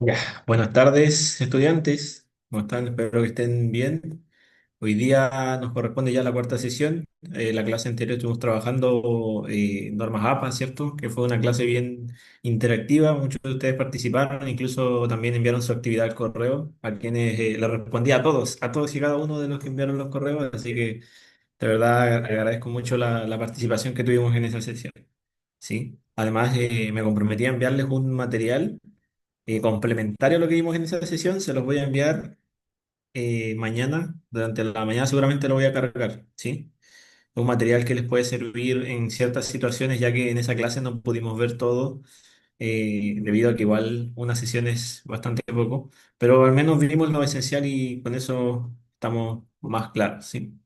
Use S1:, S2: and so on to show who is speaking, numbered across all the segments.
S1: Ya, buenas tardes, estudiantes. ¿Cómo están? Espero que estén bien. Hoy día nos corresponde ya la cuarta sesión. La clase anterior estuvimos trabajando normas APA, ¿cierto? Que fue una clase bien interactiva. Muchos de ustedes participaron, incluso también enviaron su actividad al correo, a quienes le respondí a todos y cada uno de los que enviaron los correos. Así que de verdad agradezco mucho la participación que tuvimos en esa sesión. ¿Sí? Además, me comprometí a enviarles un material complementario a lo que vimos en esa sesión, se los voy a enviar mañana, durante la mañana seguramente lo voy a cargar, ¿sí? Un material que les puede servir en ciertas situaciones, ya que en esa clase no pudimos ver todo, debido a que igual una sesión es bastante poco, pero al menos vimos lo esencial y con eso estamos más claros, ¿sí?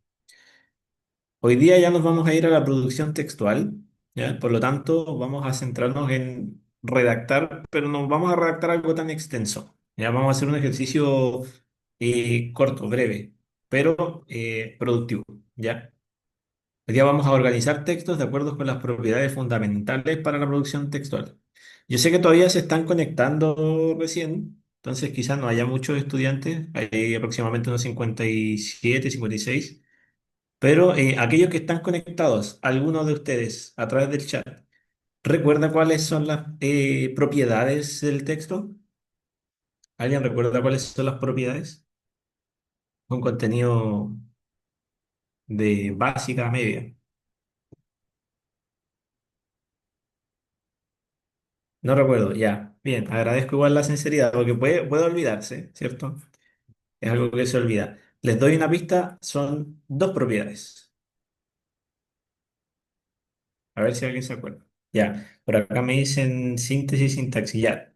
S1: Hoy día ya nos vamos a ir a la producción textual, ¿ya? Por lo tanto, vamos a centrarnos en redactar, pero no vamos a redactar algo tan extenso. Ya vamos a hacer un ejercicio corto, breve, pero productivo, ¿ya? Hoy día vamos a organizar textos de acuerdo con las propiedades fundamentales para la producción textual. Yo sé que todavía se están conectando recién, entonces quizás no haya muchos estudiantes, hay aproximadamente unos 57, 56. Pero aquellos que están conectados, algunos de ustedes a través del chat, ¿recuerda cuáles son las propiedades del texto? ¿Alguien recuerda cuáles son las propiedades? Un contenido de básica a media. No recuerdo, ya. Bien, agradezco igual la sinceridad, porque puede olvidarse, ¿cierto? Es algo que se olvida. Les doy una pista, son dos propiedades. A ver si alguien se acuerda. Ya, por acá me dicen síntesis, sintaxis, ya.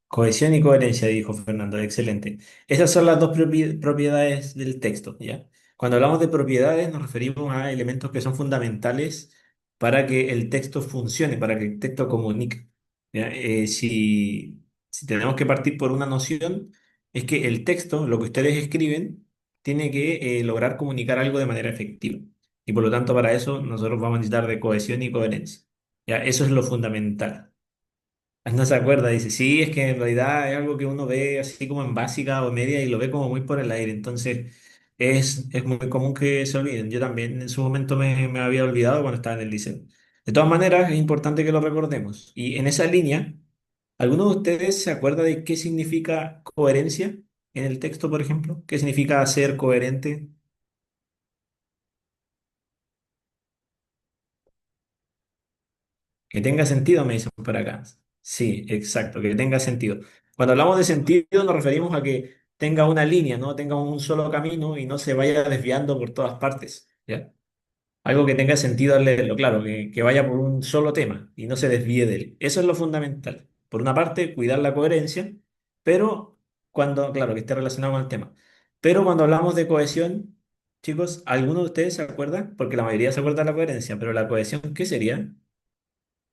S1: Cohesión y coherencia, dijo Fernando. Excelente. Esas son las dos propiedades del texto, ¿ya? Cuando hablamos de propiedades nos referimos a elementos que son fundamentales para que el texto funcione, para que el texto comunique, ¿ya? Si tenemos que partir por una noción, es que el texto, lo que ustedes escriben, tiene que lograr comunicar algo de manera efectiva. Y por lo tanto, para eso nosotros vamos a necesitar de cohesión y coherencia, ¿ya? Eso es lo fundamental. No se acuerda, dice, sí, es que en realidad es algo que uno ve así como en básica o media y lo ve como muy por el aire, entonces es muy común que se olviden. Yo también en su momento me había olvidado cuando estaba en el liceo. De todas maneras, es importante que lo recordemos. Y en esa línea, ¿alguno de ustedes se acuerda de qué significa coherencia en el texto, por ejemplo? ¿Qué significa ser coherente? Que tenga sentido, me dicen por acá. Sí, exacto, que tenga sentido. Cuando hablamos de sentido nos referimos a que tenga una línea, ¿no? Tenga un solo camino y no se vaya desviando por todas partes, ¿ya? Algo que tenga sentido al leerlo, claro, que vaya por un solo tema y no se desvíe de él. Eso es lo fundamental. Por una parte, cuidar la coherencia, pero claro, que esté relacionado con el tema. Pero cuando hablamos de cohesión, chicos, ¿alguno de ustedes se acuerda? Porque la mayoría se acuerda de la coherencia, pero la cohesión, ¿qué sería?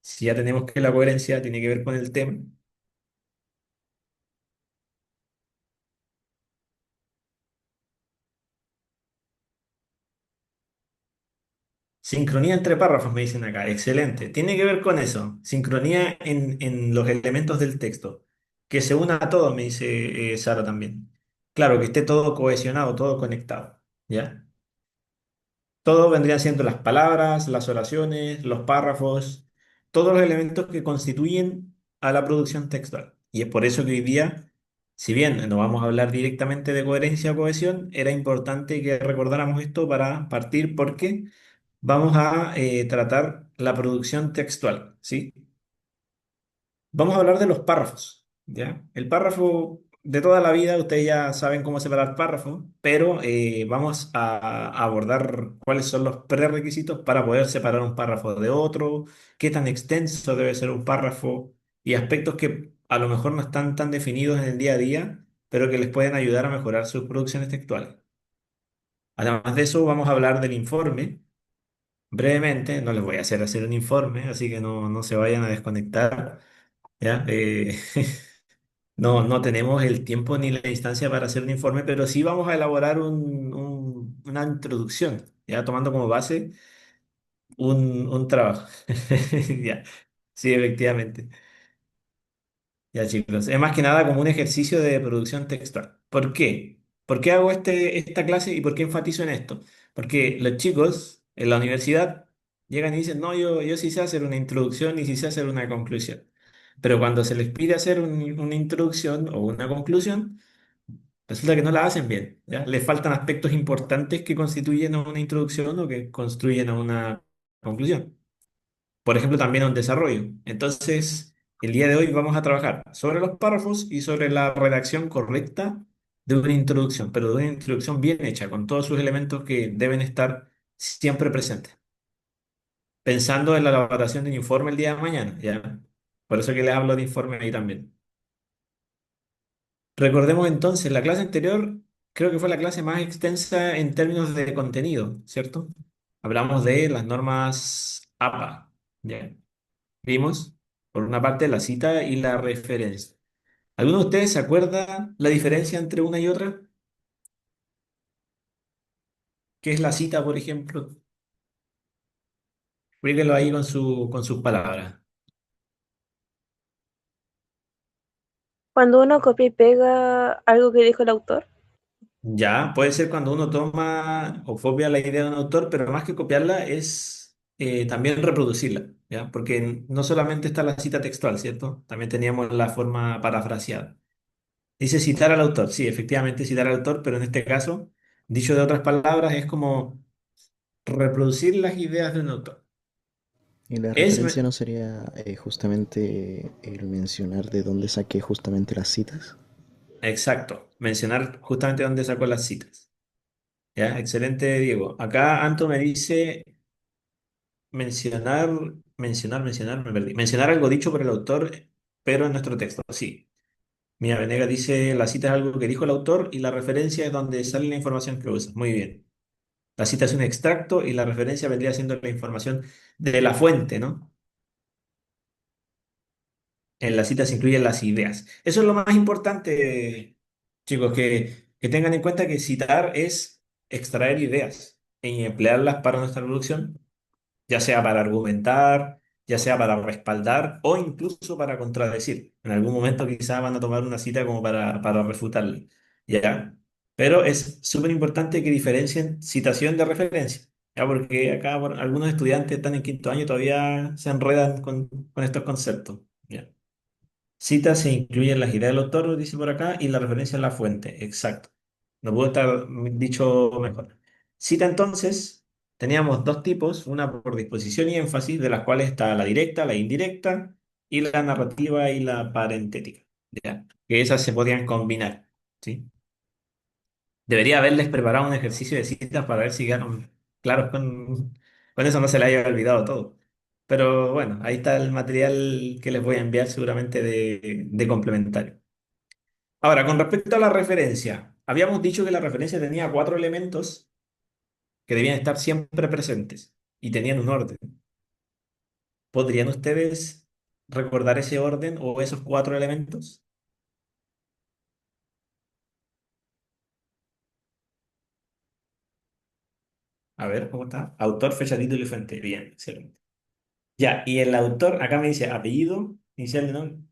S1: Si ya tenemos que la coherencia tiene que ver con el tema. Sincronía entre párrafos, me dicen acá. Excelente. Tiene que ver con eso. Sincronía en los elementos del texto. Que se una a todo, me dice Sara también. Claro, que esté todo cohesionado, todo conectado. ¿Ya? Todo vendrían siendo las palabras, las oraciones, los párrafos, todos los elementos que constituyen a la producción textual. Y es por eso que hoy día, si bien no vamos a hablar directamente de coherencia o cohesión, era importante que recordáramos esto para partir porque vamos a tratar la producción textual, ¿sí? Vamos a hablar de los párrafos, ¿ya? El párrafo de toda la vida, ustedes ya saben cómo separar párrafos, pero vamos a abordar cuáles son los prerequisitos para poder separar un párrafo de otro, qué tan extenso debe ser un párrafo y aspectos que a lo mejor no están tan definidos en el día a día, pero que les pueden ayudar a mejorar sus producciones textuales. Además de eso, vamos a hablar del informe. Brevemente, no les voy a hacer un informe, así que no se vayan a desconectar. ¿Ya? No tenemos el tiempo ni la instancia para hacer un informe, pero sí vamos a elaborar una introducción, ya tomando como base un trabajo. Ya, sí, efectivamente. Ya chicos, es más que nada como un ejercicio de producción textual. ¿Por qué? ¿Por qué hago esta clase y por qué enfatizo en esto? Porque los chicos en la universidad llegan y dicen, no, yo sí sé hacer una introducción y sí sé hacer una conclusión. Pero cuando se les pide hacer una introducción o una conclusión, resulta que no la hacen bien, ¿ya? Les faltan aspectos importantes que constituyen a una introducción o que construyen a una conclusión. Por ejemplo, también a un desarrollo. Entonces, el día de hoy vamos a trabajar sobre los párrafos y sobre la redacción correcta de una introducción, pero de una introducción bien hecha, con todos sus elementos que deben estar siempre presentes. Pensando en la elaboración de un informe el día de mañana, ¿ya? Por eso que les hablo de informe ahí también. Recordemos entonces, la clase anterior creo que fue la clase más extensa en términos de contenido, ¿cierto? Hablamos de las normas APA, ¿ya? Vimos, por una parte, la cita y la referencia. ¿Alguno de ustedes se acuerda la diferencia entre una y otra? ¿Qué es la cita, por ejemplo? Explíquelo ahí con sus palabras.
S2: Cuando uno copia y pega algo que dijo el autor.
S1: Ya, puede ser cuando uno toma o copia la idea de un autor, pero más que copiarla es también reproducirla, ¿ya? Porque no solamente está la cita textual, ¿cierto? También teníamos la forma parafraseada. Dice citar al autor, sí, efectivamente citar al autor, pero en este caso, dicho de otras palabras, es como reproducir las ideas de un autor.
S3: Y la
S1: Es
S3: referencia no sería justamente el mencionar de dónde saqué justamente las citas.
S1: exacto, mencionar justamente dónde sacó las citas. ¿Ya? Excelente, Diego. Acá Anto me dice mencionar, me perdí. Mencionar algo dicho por el autor, pero en nuestro texto. Sí. Mira, Venega dice la cita es algo que dijo el autor y la referencia es donde sale la información que usa. Muy bien. La cita es un extracto y la referencia vendría siendo la información de la fuente, ¿no? En la cita se incluyen las ideas. Eso es lo más importante, chicos, que tengan en cuenta que citar es extraer ideas y emplearlas para nuestra producción, ya sea para argumentar, ya sea para respaldar o incluso para contradecir. En algún momento quizás van a tomar una cita como para refutarla, ¿ya? Pero es súper importante que diferencien citación de referencia, ¿ya? Porque acá algunos estudiantes están en quinto año y todavía se enredan con estos conceptos, ¿ya? Cita se incluyen las ideas del autor, dice por acá, y la referencia a la fuente. Exacto. No pudo estar dicho mejor. Cita entonces, teníamos dos tipos, una por disposición y énfasis, de las cuales está la directa, la indirecta, y la narrativa y la parentética. ¿Ya? Que esas se podían combinar. ¿Sí? Debería haberles preparado un ejercicio de citas para ver si quedaron claros con eso, no se les haya olvidado todo. Pero bueno, ahí está el material que les voy a enviar seguramente de complementario. Ahora, con respecto a la referencia, habíamos dicho que la referencia tenía cuatro elementos que debían estar siempre presentes y tenían un orden. ¿Podrían ustedes recordar ese orden o esos cuatro elementos? A ver, ¿cómo está? Autor, fecha, título y fuente. Bien, excelente. Ya, y el autor, acá me dice apellido, inicial de nombre.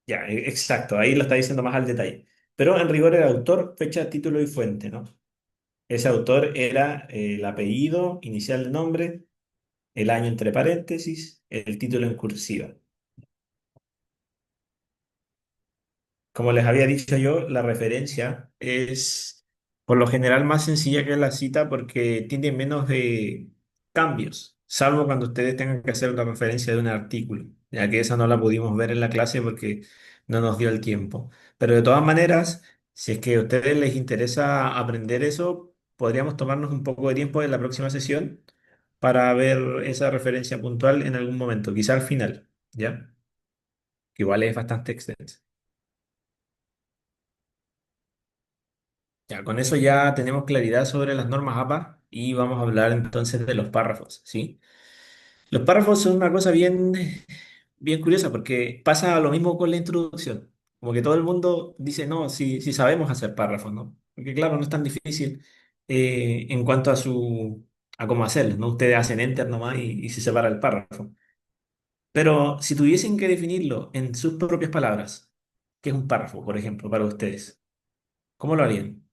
S1: Ya, exacto, ahí lo está diciendo más al detalle. Pero en rigor era autor, fecha, título y fuente, ¿no? Ese autor era el apellido, inicial de nombre, el año entre paréntesis, el título en cursiva. Como les había dicho yo, la referencia es por lo general más sencilla que la cita porque tiene menos de cambios, salvo cuando ustedes tengan que hacer la referencia de un artículo, ya que esa no la pudimos ver en la clase porque no nos dio el tiempo. Pero de todas maneras, si es que a ustedes les interesa aprender eso, podríamos tomarnos un poco de tiempo en la próxima sesión para ver esa referencia puntual en algún momento, quizá al final, ¿ya? Que igual es bastante extensa. Ya, con eso ya tenemos claridad sobre las normas APA y vamos a hablar entonces de los párrafos, ¿sí? Los párrafos son una cosa bien curiosa porque pasa lo mismo con la introducción. Como que todo el mundo dice, no, sí sabemos hacer párrafos, ¿no? Porque claro, no es tan difícil en cuanto a cómo hacerlo, ¿no? Ustedes hacen enter nomás y se separa el párrafo. Pero si tuviesen que definirlo en sus propias palabras, ¿qué es un párrafo, por ejemplo, para ustedes? ¿Cómo lo harían?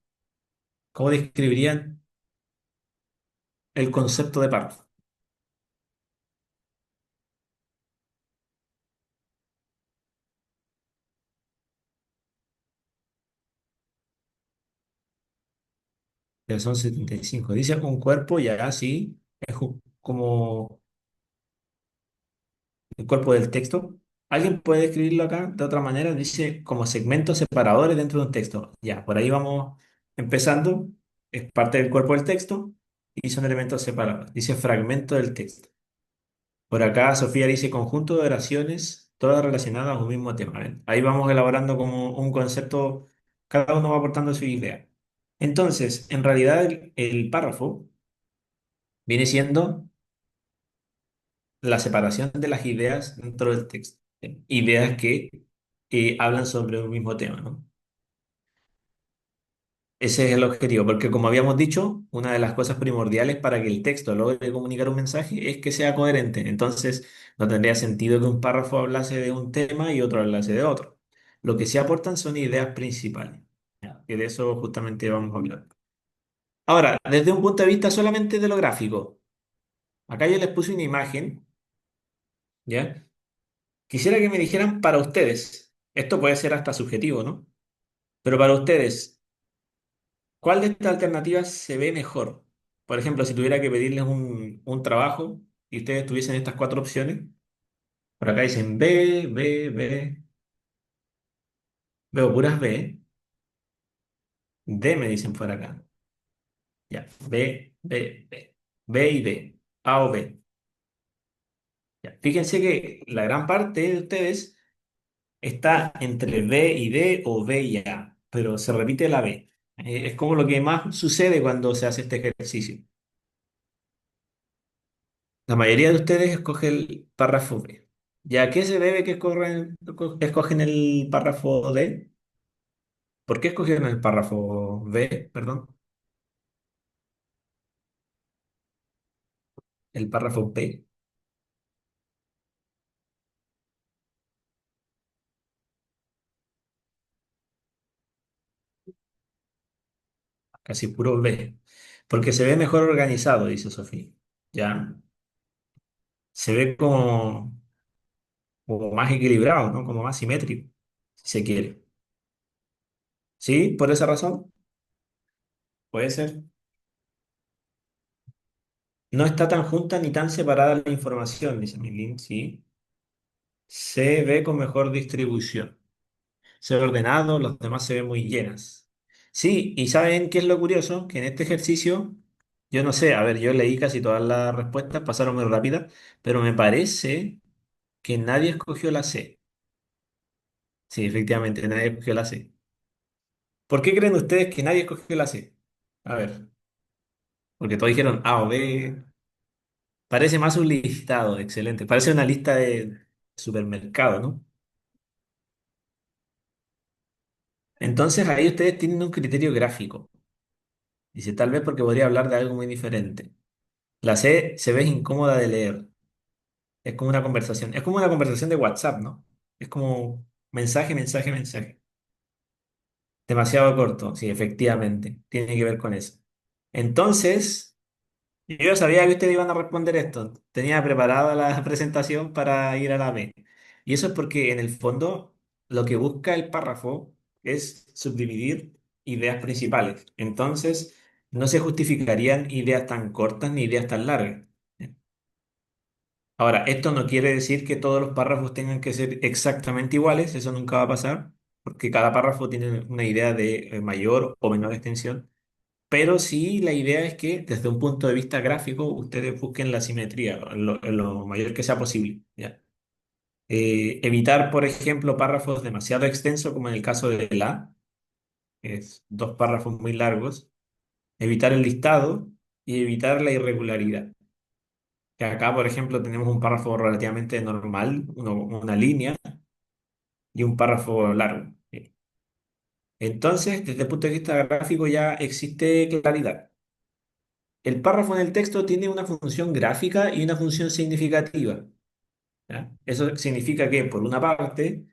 S1: ¿Cómo describirían el concepto de párrafo? Ya son 75. Dice un cuerpo y así es como el cuerpo del texto. ¿Alguien puede escribirlo acá de otra manera? Dice como segmentos separadores dentro de un texto. Ya, por ahí vamos empezando. Es parte del cuerpo del texto y son elementos separados. Dice fragmento del texto. Por acá Sofía dice conjunto de oraciones, todas relacionadas a un mismo tema. ¿Ven? Ahí vamos elaborando como un concepto, cada uno va aportando su idea. Entonces, en realidad el párrafo viene siendo la separación de las ideas dentro del texto. Ideas que hablan sobre un mismo tema, ¿no? Ese es el objetivo, porque como habíamos dicho, una de las cosas primordiales para que el texto logre comunicar un mensaje es que sea coherente. Entonces, no tendría sentido que un párrafo hablase de un tema y otro hablase de otro. Lo que sí aportan son ideas principales, ¿ya? Que de eso justamente vamos a hablar. Ahora, desde un punto de vista solamente de lo gráfico, acá yo les puse una imagen, ¿ya? Quisiera que me dijeran para ustedes, esto puede ser hasta subjetivo, ¿no? Pero para ustedes, ¿cuál de estas alternativas se ve mejor? Por ejemplo, si tuviera que pedirles un trabajo y ustedes tuviesen estas cuatro opciones, por acá dicen B, B, B, veo puras B, D me dicen por acá. Ya, B, B, B, B y D, A o B. Ya, fíjense que la gran parte de ustedes está entre B y D o B y A, pero se repite la B. Es como lo que más sucede cuando se hace este ejercicio. La mayoría de ustedes escoge el párrafo B. ¿Y a qué se debe que escogen el párrafo D? ¿Por qué escogieron el párrafo B? Perdón, el párrafo B, casi puro B. Porque se ve mejor organizado, dice Sofía. ¿Ya? Se ve como más equilibrado, ¿no? Como más simétrico, si se quiere. ¿Sí? ¿Por esa razón? Puede ser. No está tan junta ni tan separada la información, dice Milin, ¿sí? Se ve con mejor distribución. Se ve ordenado, los demás se ven muy llenas. Sí, y ¿saben qué es lo curioso? Que en este ejercicio, yo no sé, a ver, yo leí casi todas las respuestas, pasaron muy rápidas, pero me parece que nadie escogió la C. Sí, efectivamente, nadie escogió la C. ¿Por qué creen ustedes que nadie escogió la C? A ver, porque todos dijeron A o B. Parece más un listado, excelente. Parece una lista de supermercado, ¿no? Entonces ahí ustedes tienen un criterio gráfico. Dice, tal vez porque podría hablar de algo muy diferente. La C se ve incómoda de leer. Es como una conversación. Es como una conversación de WhatsApp, ¿no? Es como mensaje, mensaje, mensaje. Demasiado corto, sí, efectivamente. Tiene que ver con eso. Entonces, yo sabía que ustedes iban a responder esto. Tenía preparada la presentación para ir a la B. Y eso es porque en el fondo lo que busca el párrafo es subdividir ideas principales. Entonces, no se justificarían ideas tan cortas ni ideas tan largas. Ahora, esto no quiere decir que todos los párrafos tengan que ser exactamente iguales, eso nunca va a pasar, porque cada párrafo tiene una idea de mayor o menor extensión, pero sí la idea es que desde un punto de vista gráfico ustedes busquen la simetría en lo mayor que sea posible, ¿ya? Evitar, por ejemplo, párrafos demasiado extensos, como en el caso de la, que es dos párrafos muy largos, evitar el listado y evitar la irregularidad. Que acá, por ejemplo, tenemos un párrafo relativamente normal, una línea y un párrafo largo. Entonces, desde el punto de vista gráfico ya existe claridad. El párrafo en el texto tiene una función gráfica y una función significativa. ¿Ya? Eso significa que, por una parte,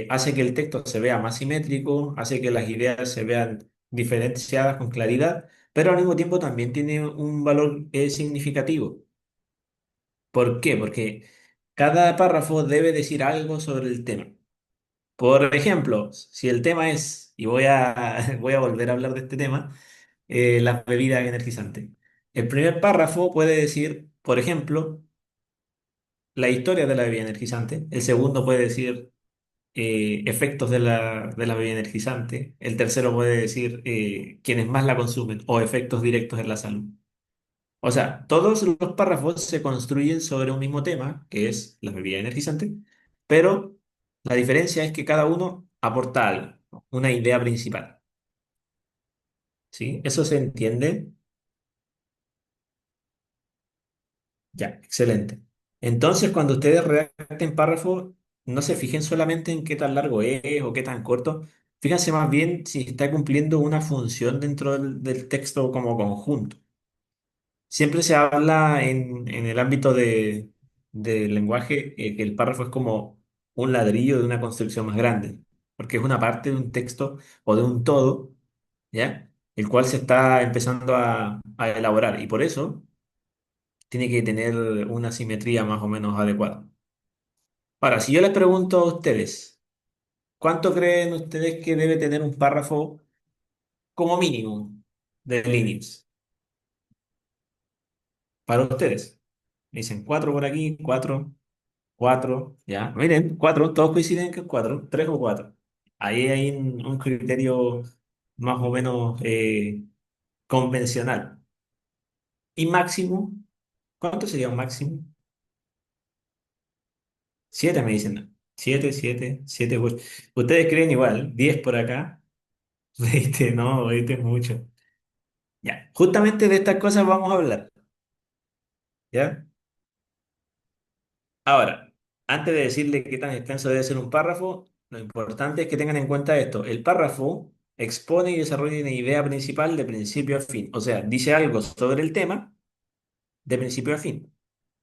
S1: hace que el texto se vea más simétrico, hace que las ideas se vean diferenciadas con claridad, pero al mismo tiempo también tiene un valor significativo. ¿Por qué? Porque cada párrafo debe decir algo sobre el tema. Por ejemplo, si el tema es, y voy a volver a hablar de este tema, las bebidas energizantes. El primer párrafo puede decir, por ejemplo, la historia de la bebida energizante. El segundo puede decir efectos de la bebida energizante. El tercero puede decir quienes más la consumen o efectos directos en la salud. O sea, todos los párrafos se construyen sobre un mismo tema, que es la bebida energizante, pero la diferencia es que cada uno aporta algo, una idea principal. ¿Sí? ¿Eso se entiende? Ya, excelente. Entonces, cuando ustedes redacten párrafo, no se fijen solamente en qué tan largo es o qué tan corto. Fíjense más bien si está cumpliendo una función dentro del texto como conjunto. Siempre se habla en el ámbito del lenguaje que el párrafo es como un ladrillo de una construcción más grande, porque es una parte de un texto o de un todo, ¿ya? El cual se está empezando a elaborar y por eso tiene que tener una simetría más o menos adecuada. Ahora, si yo les pregunto a ustedes, ¿cuánto creen ustedes que debe tener un párrafo como mínimo de líneas para ustedes? Me dicen cuatro por aquí, cuatro. Cuatro, ya. Miren, cuatro, todos coinciden que es cuatro, tres o cuatro. Ahí hay un criterio más o menos convencional. Y máximo, ¿cuánto sería un máximo? Siete me dicen. ¿No? Siete, siete, siete. Ustedes creen igual, 10 por acá. 20 no, 20 es mucho. Ya, justamente de estas cosas vamos a hablar. ¿Ya? Ahora, antes de decirle qué tan extenso debe ser un párrafo, lo importante es que tengan en cuenta esto. El párrafo expone y desarrolla una idea principal de principio a fin. O sea, dice algo sobre el tema de principio a fin.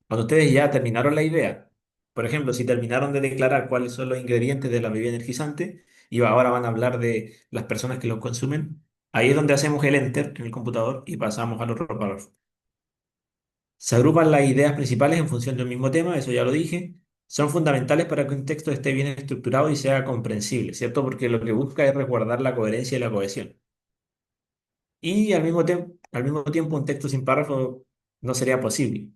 S1: Cuando ustedes ya terminaron la idea, por ejemplo, si terminaron de declarar cuáles son los ingredientes de la bebida energizante y ahora van a hablar de las personas que los consumen, ahí es donde hacemos el enter en el computador y pasamos al otro párrafo. Se agrupan las ideas principales en función del mismo tema, eso ya lo dije. Son fundamentales para que un texto esté bien estructurado y sea comprensible, ¿cierto? Porque lo que busca es resguardar la coherencia y la cohesión. Y al mismo tiempo un texto sin párrafo no sería posible,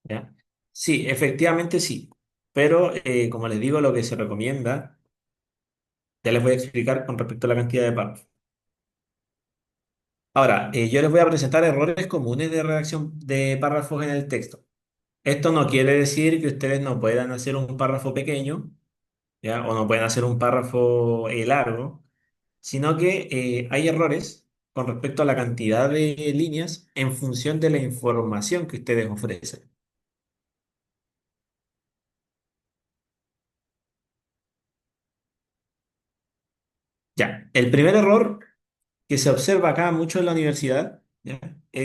S1: ¿ya? Sí, efectivamente sí. Pero como les digo, lo que se recomienda, ya les voy a explicar con respecto a la cantidad de párrafos. Ahora, yo les voy a presentar errores comunes de redacción de párrafos en el texto. Esto no quiere decir que ustedes no puedan hacer un párrafo pequeño, ¿ya? O no pueden hacer un párrafo largo, sino que hay errores con respecto a la cantidad de líneas en función de la información que ustedes ofrecen. Ya, el primer error que se observa acá mucho en la universidad, ¿ya?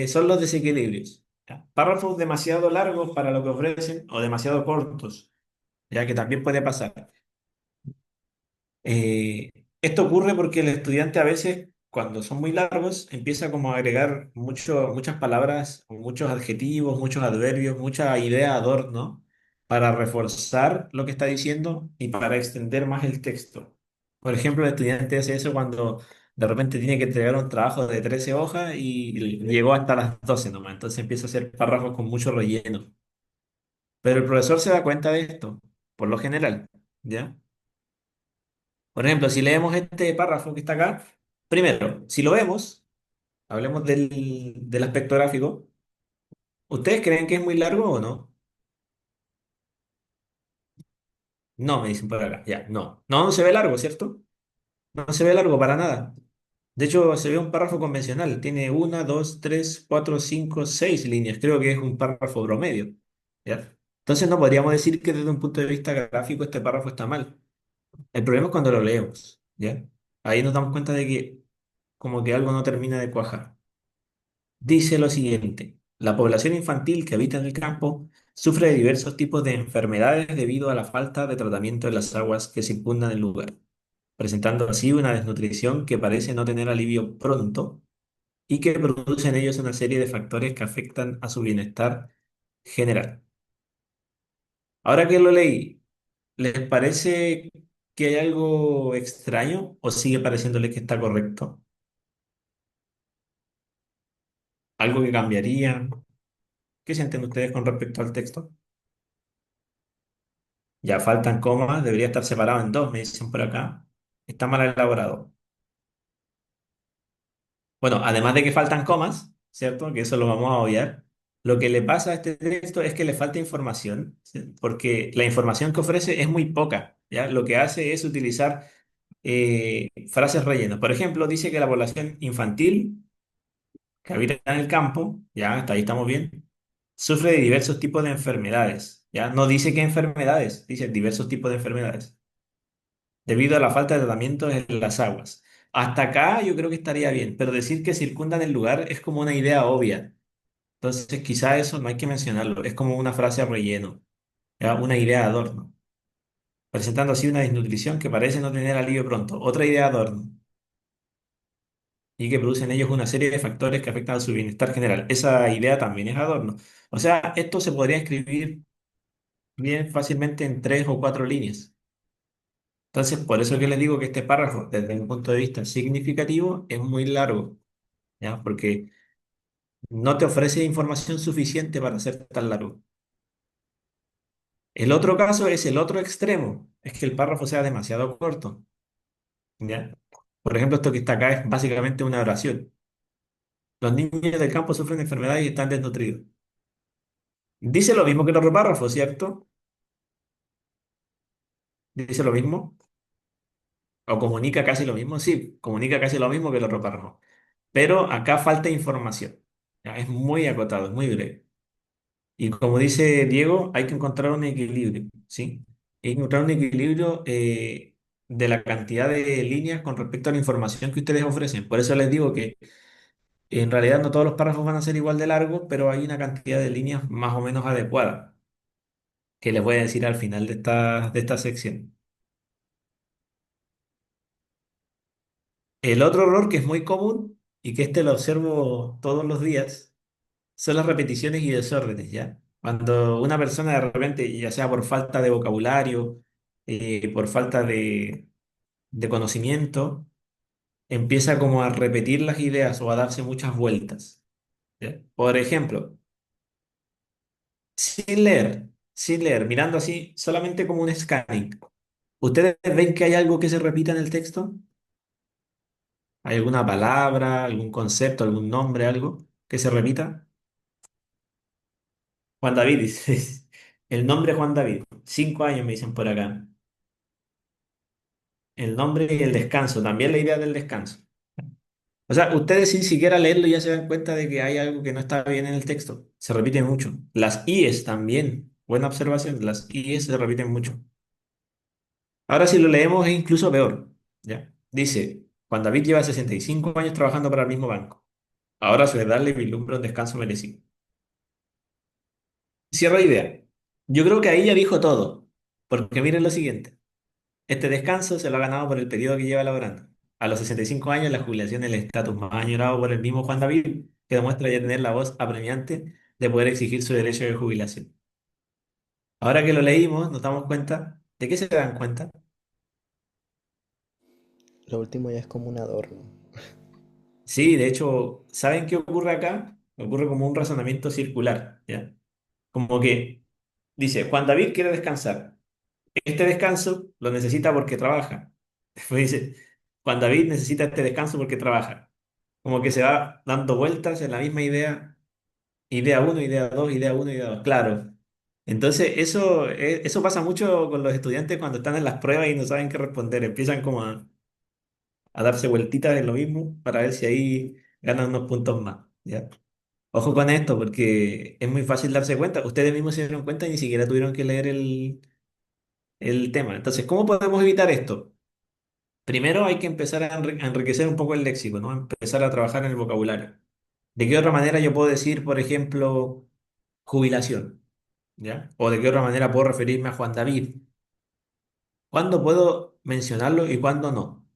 S1: Son los desequilibrios. ¿Ya? Párrafos demasiado largos para lo que ofrecen o demasiado cortos, ya que también puede pasar. Eh, Esto ocurre porque el estudiante a veces, cuando son muy largos, empieza como a agregar muchas palabras, o muchos adjetivos, muchos adverbios, mucha idea adorno para reforzar lo que está diciendo y para extender más el texto. Por ejemplo, el estudiante hace eso cuando de repente tiene que entregar un trabajo de 13 hojas y llegó hasta las 12 nomás, entonces empieza a hacer párrafos con mucho relleno. Pero el profesor se da cuenta de esto, por lo general, ¿ya? Por ejemplo, si leemos este párrafo que está acá, primero, si lo vemos, hablemos del aspecto gráfico, ¿ustedes creen que es muy largo o no? No, me dicen por acá, ya, no. No, no se ve largo, ¿cierto? No se ve largo para nada. De hecho, se ve un párrafo convencional, tiene una, dos, tres, cuatro, cinco, seis líneas, creo que es un párrafo promedio, ¿ya? Entonces no podríamos decir que desde un punto de vista gráfico este párrafo está mal. El problema es cuando lo leemos, ¿ya? Ahí nos damos cuenta de que como que algo no termina de cuajar. Dice lo siguiente. La población infantil que habita en el campo sufre de diversos tipos de enfermedades debido a la falta de tratamiento de las aguas que circundan el lugar, presentando así una desnutrición que parece no tener alivio pronto y que produce en ellos una serie de factores que afectan a su bienestar general. Ahora que lo leí, ¿les parece que hay algo extraño o sigue pareciéndoles que está correcto? ¿Algo que cambiaría? ¿Qué sienten ustedes con respecto al texto? Ya faltan comas, debería estar separado en dos, me dicen por acá. Está mal elaborado. Bueno, además de que faltan comas, ¿cierto? Que eso lo vamos a obviar. Lo que le pasa a este texto es que le falta información, ¿sí? Porque la información que ofrece es muy poca, ¿ya? Lo que hace es utilizar frases rellenas. Por ejemplo, dice que la población infantil que habita en el campo, ya, hasta ahí estamos bien, sufre de diversos tipos de enfermedades, ya. No dice qué enfermedades, dice diversos tipos de enfermedades, debido a la falta de tratamiento en las aguas. Hasta acá yo creo que estaría bien, pero decir que circundan el lugar es como una idea obvia. Entonces, quizá eso no hay que mencionarlo, es como una frase a relleno, ¿ya? Una idea de adorno, presentando así una desnutrición que parece no tener alivio pronto. Otra idea de adorno, y que produce en ellos una serie de factores que afectan a su bienestar general. Esa idea también es adorno. O sea, esto se podría escribir bien fácilmente en tres o cuatro líneas. Entonces, por eso es que les digo que este párrafo, desde un punto de vista significativo, es muy largo, ¿ya? Porque no te ofrece información suficiente para ser tan largo. El otro caso es el otro extremo, es que el párrafo sea demasiado corto, ¿ya? Por ejemplo, esto que está acá es básicamente una oración. Los niños del campo sufren de enfermedades y están desnutridos. Dice lo mismo que el otro párrafo, ¿cierto? Dice lo mismo. O comunica casi lo mismo. Sí, comunica casi lo mismo que el otro párrafo. Pero acá falta información. Ya, es muy acotado, es muy breve. Y como dice Diego, hay que encontrar un equilibrio, ¿sí? Hay que encontrar un equilibrio de la cantidad de líneas con respecto a la información que ustedes ofrecen. Por eso les digo que en realidad no todos los párrafos van a ser igual de largos, pero hay una cantidad de líneas más o menos adecuada que les voy a decir al final de esta sección. El otro error que es muy común y que este lo observo todos los días son las repeticiones y desórdenes, ¿ya? Cuando una persona de repente, ya sea por falta de vocabulario, por falta de conocimiento, empieza como a repetir las ideas o a darse muchas vueltas, ¿ya? Por ejemplo, sin leer, mirando así, solamente como un scanning. ¿Ustedes ven que hay algo que se repita en el texto? ¿Hay alguna palabra, algún concepto, algún nombre, algo que se repita? Juan David, dice. El nombre Juan David. 5 años me dicen por acá. El nombre y el descanso. También la idea del descanso. O sea, ustedes sin siquiera leerlo ya se dan cuenta de que hay algo que no está bien en el texto. Se repite mucho. Las IES también. Buena observación. Las IES se repiten mucho. Ahora si lo leemos es incluso peor. ¿Ya? Dice, Juan David lleva 65 años trabajando para el mismo banco. Ahora a su edad le vislumbra un descanso merecido. Cierro idea. Yo creo que ahí ya dijo todo. Porque miren lo siguiente. Este descanso se lo ha ganado por el periodo que lleva laborando. A los 65 años, la jubilación es el estatus más añorado por el mismo Juan David, que demuestra ya tener la voz apremiante de poder exigir su derecho de jubilación. Ahora que lo leímos, nos damos cuenta. ¿De qué se dan cuenta?
S3: Lo último ya es como un adorno.
S1: Sí, de hecho, ¿saben qué ocurre acá? Ocurre como un razonamiento circular, ¿ya? Como que dice, Juan David quiere descansar. Este descanso lo necesita porque trabaja. Después dice, Juan David necesita este descanso porque trabaja. Como que se va dando vueltas en la misma idea, idea uno, idea 2, idea uno, idea 2. Claro. Entonces, eso pasa mucho con los estudiantes cuando están en las pruebas y no saben qué responder. Empiezan como a darse vueltitas en lo mismo para ver si ahí ganan unos puntos más. ¿Ya? Ojo con esto, porque es muy fácil darse cuenta. Ustedes mismos se dieron cuenta y ni siquiera tuvieron que leer el tema. Entonces, ¿cómo podemos evitar esto? Primero hay que empezar a enriquecer un poco el léxico, ¿no? Empezar a trabajar en el vocabulario. ¿De qué otra manera yo puedo decir, por ejemplo, jubilación? ¿Ya? ¿O de qué otra manera puedo referirme a Juan David? ¿Cuándo puedo mencionarlo y cuándo no?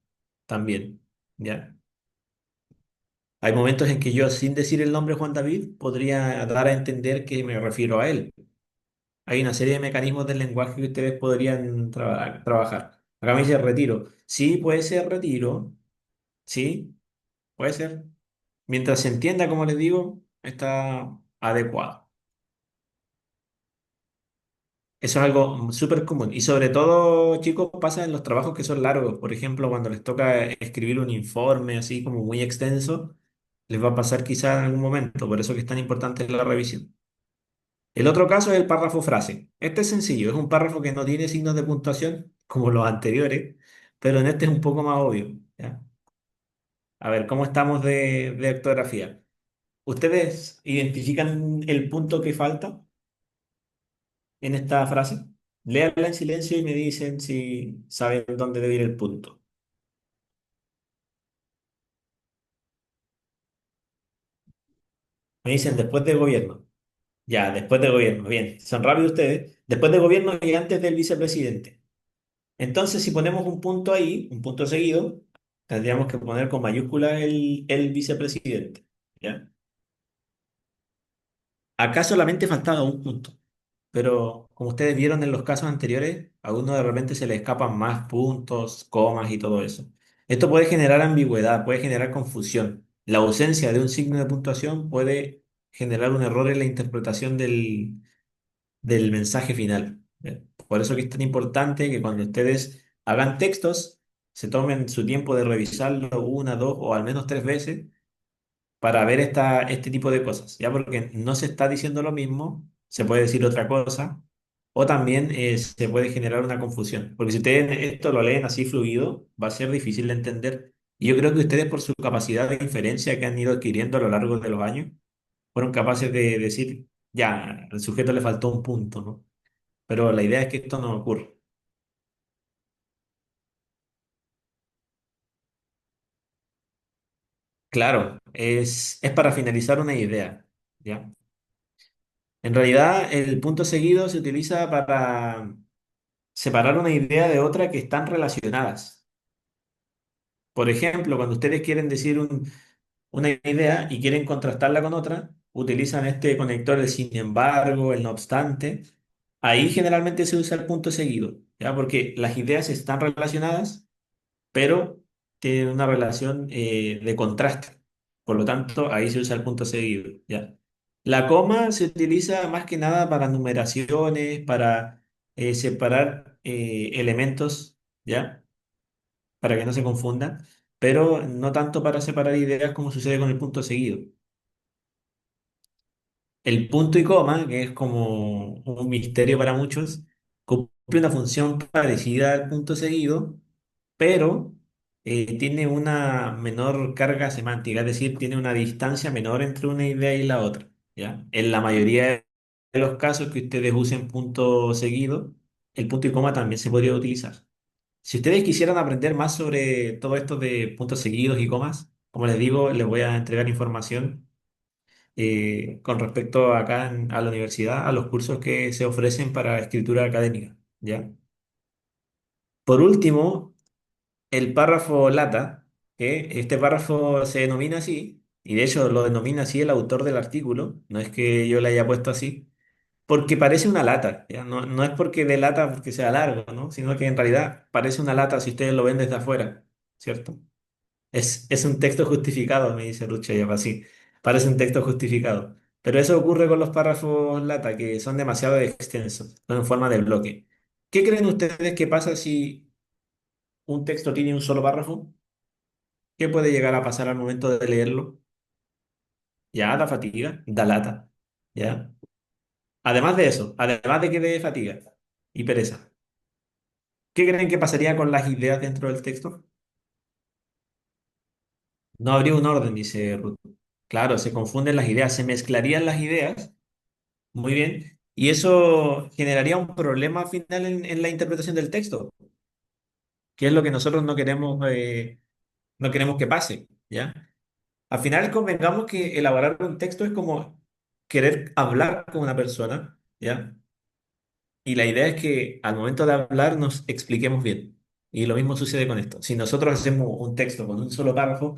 S1: También, ¿ya? Hay momentos en que yo, sin decir el nombre Juan David, podría dar a entender que me refiero a él. Hay una serie de mecanismos del lenguaje que ustedes podrían trabajar. Acá me dice retiro. Sí, puede ser retiro. Sí, puede ser. Mientras se entienda, como les digo, está adecuado. Eso es algo súper común. Y sobre todo, chicos, pasa en los trabajos que son largos. Por ejemplo, cuando les toca escribir un informe así como muy extenso, les va a pasar quizá en algún momento. Por eso que es tan importante la revisión. El otro caso es el párrafo frase. Este es sencillo, es un párrafo que no tiene signos de puntuación como los anteriores, pero en este es un poco más obvio. ¿Ya? A ver, ¿cómo estamos de ortografía? ¿Ustedes identifican el punto que falta en esta frase? Léanla en silencio y me dicen si saben dónde debe ir el punto. Me dicen después de gobierno. Ya, después de gobierno. Bien, son rápidos ustedes. Después de gobierno y antes del vicepresidente. Entonces, si ponemos un punto ahí, un punto seguido, tendríamos que poner con mayúscula el vicepresidente. ¿Ya? Acá solamente faltaba un punto, pero como ustedes vieron en los casos anteriores, a uno de repente se le escapan más puntos, comas y todo eso. Esto puede generar ambigüedad, puede generar confusión. La ausencia de un signo de puntuación puede generar un error en la interpretación del mensaje final. Por eso que es tan importante que cuando ustedes hagan textos, se tomen su tiempo de revisarlo una, dos o al menos tres veces para ver este tipo de cosas, ¿ya? Porque no se está diciendo lo mismo, se puede decir otra cosa, o también se puede generar una confusión. Porque si ustedes esto lo leen así fluido, va a ser difícil de entender. Y yo creo que ustedes, por su capacidad de inferencia que han ido adquiriendo a lo largo de los años, fueron capaces de decir, ya, al sujeto le faltó un punto, ¿no? Pero la idea es que esto no ocurra. Claro, es para finalizar una idea, ¿ya? En realidad, el punto seguido se utiliza para separar una idea de otra que están relacionadas. Por ejemplo, cuando ustedes quieren decir una idea y quieren contrastarla con otra, utilizan este conector, el sin embargo, el no obstante. Ahí generalmente se usa el punto seguido, ¿ya? Porque las ideas están relacionadas pero tiene una relación de contraste. Por lo tanto, ahí se usa el punto seguido, ¿ya? La coma se utiliza más que nada para numeraciones, para separar elementos, ¿ya? Para que no se confundan, pero no tanto para separar ideas como sucede con el punto seguido. El punto y coma, que es como un misterio para muchos, cumple una función parecida al punto seguido, pero tiene una menor carga semántica, es decir, tiene una distancia menor entre una idea y la otra, ¿ya? En la mayoría de los casos que ustedes usen punto seguido, el punto y coma también se podría utilizar. Si ustedes quisieran aprender más sobre todo esto de puntos seguidos y comas, como les digo, les voy a entregar información con respecto acá a la universidad, a los cursos que se ofrecen para escritura académica, ¿ya? Por último, el párrafo lata, que este párrafo se denomina así, y de hecho lo denomina así el autor del artículo, no es que yo le haya puesto así, porque parece una lata, ¿ya? No, no es porque de lata porque sea largo, ¿no? Sino que en realidad parece una lata si ustedes lo ven desde afuera, ¿cierto? Es un texto justificado, me dice Rucha así. Parece un texto justificado. Pero eso ocurre con los párrafos lata, que son demasiado extensos, son en forma de bloque. ¿Qué creen ustedes que pasa si un texto tiene un solo párrafo? ¿Qué puede llegar a pasar al momento de leerlo? Ya, da fatiga, da lata. ¿Ya? Además de eso, además de que dé fatiga y pereza, ¿qué creen que pasaría con las ideas dentro del texto? No habría un orden, dice Ruth. Claro, se confunden las ideas, se mezclarían las ideas. Muy bien. Y eso generaría un problema final en la interpretación del texto, que es lo que nosotros no queremos que pase, ¿ya? Al final convengamos que elaborar un texto es como querer hablar con una persona, ¿ya? Y la idea es que al momento de hablar nos expliquemos bien. Y lo mismo sucede con esto. Si nosotros hacemos un texto con un solo párrafo,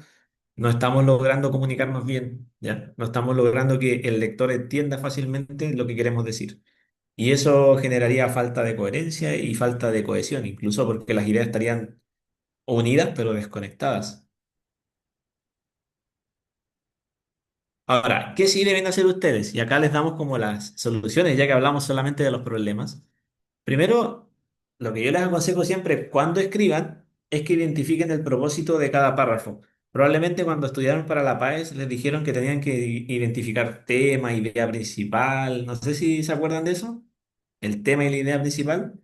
S1: no estamos logrando comunicarnos bien, ¿ya? No estamos logrando que el lector entienda fácilmente lo que queremos decir. Y eso generaría falta de coherencia y falta de cohesión, incluso porque las ideas estarían unidas pero desconectadas. Ahora, ¿qué sí deben hacer ustedes? Y acá les damos como las soluciones, ya que hablamos solamente de los problemas. Primero, lo que yo les aconsejo siempre cuando escriban es que identifiquen el propósito de cada párrafo. Probablemente cuando estudiaron para la PAES les dijeron que tenían que identificar tema, idea principal. No sé si se acuerdan de eso. El tema y la idea principal.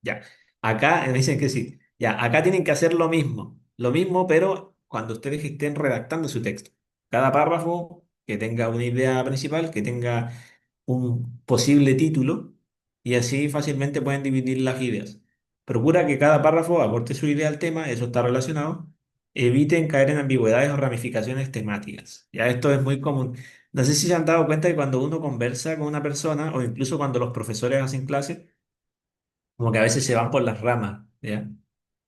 S1: Ya, acá me dicen que sí. Ya, acá tienen que hacer lo mismo, pero cuando ustedes estén redactando su texto. Cada párrafo que tenga una idea principal, que tenga un posible título, y así fácilmente pueden dividir las ideas. Procura que cada párrafo aporte su idea al tema, eso está relacionado. Eviten caer en ambigüedades o ramificaciones temáticas. Ya esto es muy común. No sé si se han dado cuenta que cuando uno conversa con una persona, o incluso cuando los profesores hacen clases, como que a veces se van por las ramas, ¿ya?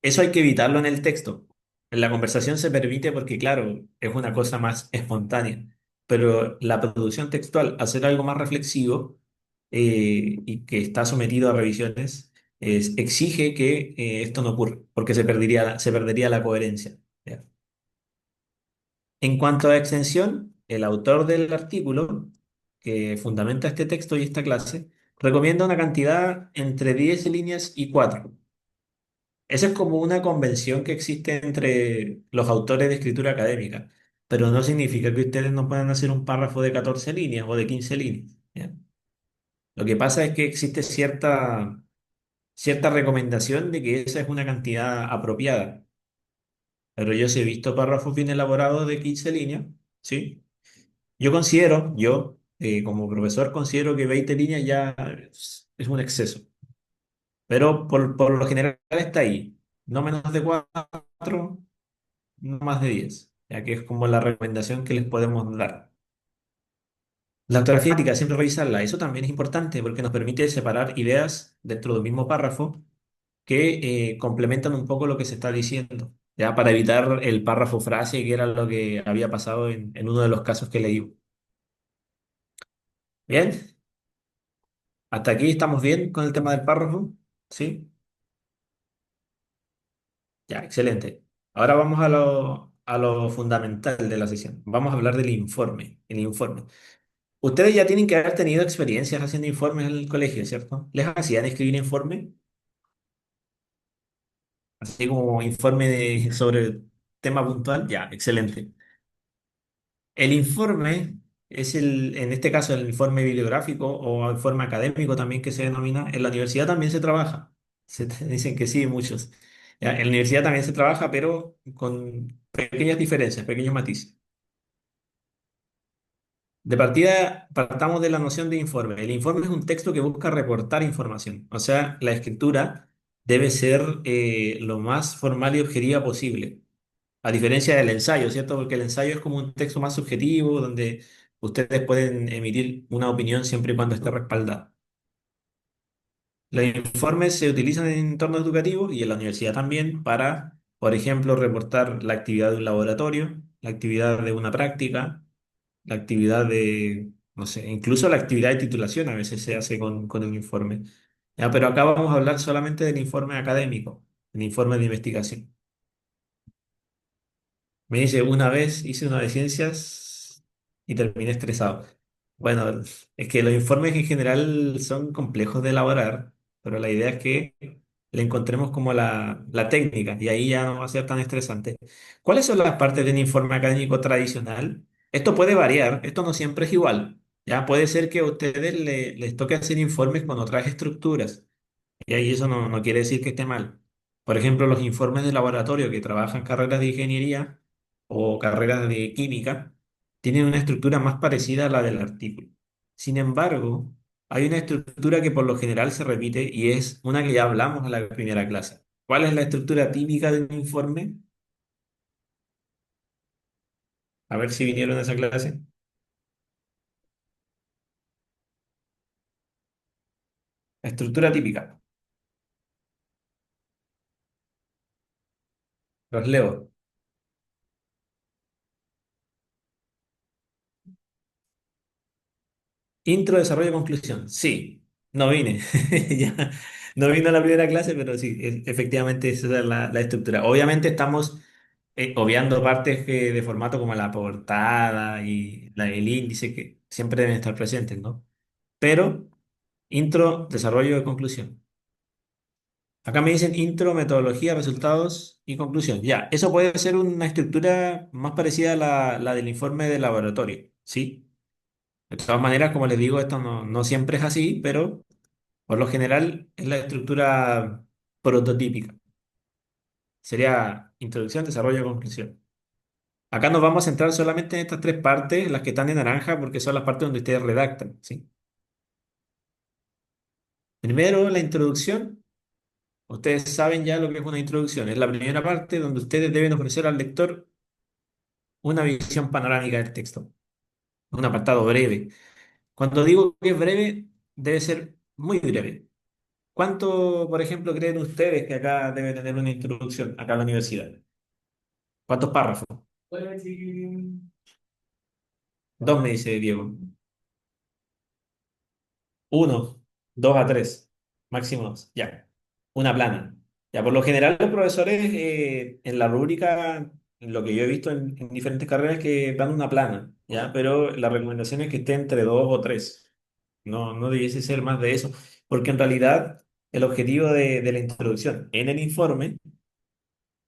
S1: Eso hay que evitarlo en el texto. En la conversación se permite porque, claro, es una cosa más espontánea, pero la producción textual, hacer algo más reflexivo y que está sometido a revisiones, exige que esto no ocurra, porque se perdería la coherencia, ¿ya? En cuanto a extensión, el autor del artículo que fundamenta este texto y esta clase recomienda una cantidad entre 10 líneas y 4. Esa es como una convención que existe entre los autores de escritura académica, pero no significa que ustedes no puedan hacer un párrafo de 14 líneas o de 15 líneas, ¿ya? Lo que pasa es que existe cierta recomendación de que esa es una cantidad apropiada, pero yo sí he visto párrafos bien elaborados de 15 líneas, ¿sí? Como profesor, considero que 20 líneas ya es un exceso, pero por lo general está ahí, no menos de 4, no más de 10, ya que es como la recomendación que les podemos dar. La ortografía crítica, siempre revisarla, eso también es importante porque nos permite separar ideas dentro del mismo párrafo que complementan un poco lo que se está diciendo, ya para evitar el párrafo frase, que era lo que había pasado en uno de los casos que leí. Bien, hasta aquí estamos bien con el tema del párrafo, ¿sí? Ya, excelente. Ahora vamos a lo fundamental de la sesión. Vamos a hablar del informe, el informe. Ustedes ya tienen que haber tenido experiencias haciendo informes en el colegio, ¿cierto? ¿Les hacían escribir informe? Así como informe sobre tema puntual. Ya, excelente. El informe es en este caso, el informe bibliográfico o informe académico también que se denomina. En la universidad también se trabaja. Dicen que sí, muchos. Ya, en la universidad también se trabaja, pero con pequeñas diferencias, pequeños matices. De partida, partamos de la noción de informe. El informe es un texto que busca reportar información. O sea, la escritura debe ser lo más formal y objetiva posible. A diferencia del ensayo, ¿cierto? Porque el ensayo es como un texto más subjetivo, donde ustedes pueden emitir una opinión siempre y cuando esté respaldada. Los informes se utilizan en entornos educativos y en la universidad también para, por ejemplo, reportar la actividad de un laboratorio, la actividad de una práctica, la actividad de, no sé, incluso la actividad de titulación a veces se hace con un informe. Ya, pero acá vamos a hablar solamente del informe académico, el informe de investigación. Me dice, una vez hice una de ciencias y terminé estresado. Bueno, es que los informes en general son complejos de elaborar, pero la idea es que le encontremos como la técnica y ahí ya no va a ser tan estresante. ¿Cuáles son las partes de un informe académico tradicional? Esto puede variar, esto no siempre es igual. Ya puede ser que a ustedes les toque hacer informes con otras estructuras. Y ahí eso no quiere decir que esté mal. Por ejemplo, los informes de laboratorio que trabajan carreras de ingeniería o carreras de química tienen una estructura más parecida a la del artículo. Sin embargo, hay una estructura que por lo general se repite y es una que ya hablamos en la primera clase. ¿Cuál es la estructura típica de un informe? A ver si vinieron a esa clase. Estructura típica. Los leo. Intro, desarrollo, conclusión. Sí, no vine. Ya, no vine a la primera clase, pero sí, efectivamente esa es la estructura. Obviamente estamos obviando partes de formato como la portada y el índice que siempre deben estar presentes, ¿no? Pero intro, desarrollo y conclusión. Acá me dicen intro, metodología, resultados y conclusión. Ya, eso puede ser una estructura más parecida a la del informe de laboratorio, ¿sí? De todas maneras, como les digo, esto no siempre es así, pero por lo general es la estructura prototípica. Sería introducción, desarrollo, conclusión. Acá nos vamos a centrar solamente en estas tres partes, las que están en naranja, porque son las partes donde ustedes redactan, ¿sí? Primero, la introducción. Ustedes saben ya lo que es una introducción. Es la primera parte donde ustedes deben ofrecer al lector una visión panorámica del texto. Un apartado breve. Cuando digo que es breve, debe ser muy breve. ¿Cuánto, por ejemplo, creen ustedes que acá debe tener una introducción, acá en la universidad? ¿Cuántos párrafos? Dos, me dice Diego. Uno, dos a tres, máximo dos. Ya. Una plana. Ya, por lo general, los profesores en la rúbrica, en lo que yo he visto en diferentes carreras, que dan una plana, ¿ya? Pero la recomendación es que esté entre dos o tres. No debiese ser más de eso, porque en realidad el objetivo de la introducción en el informe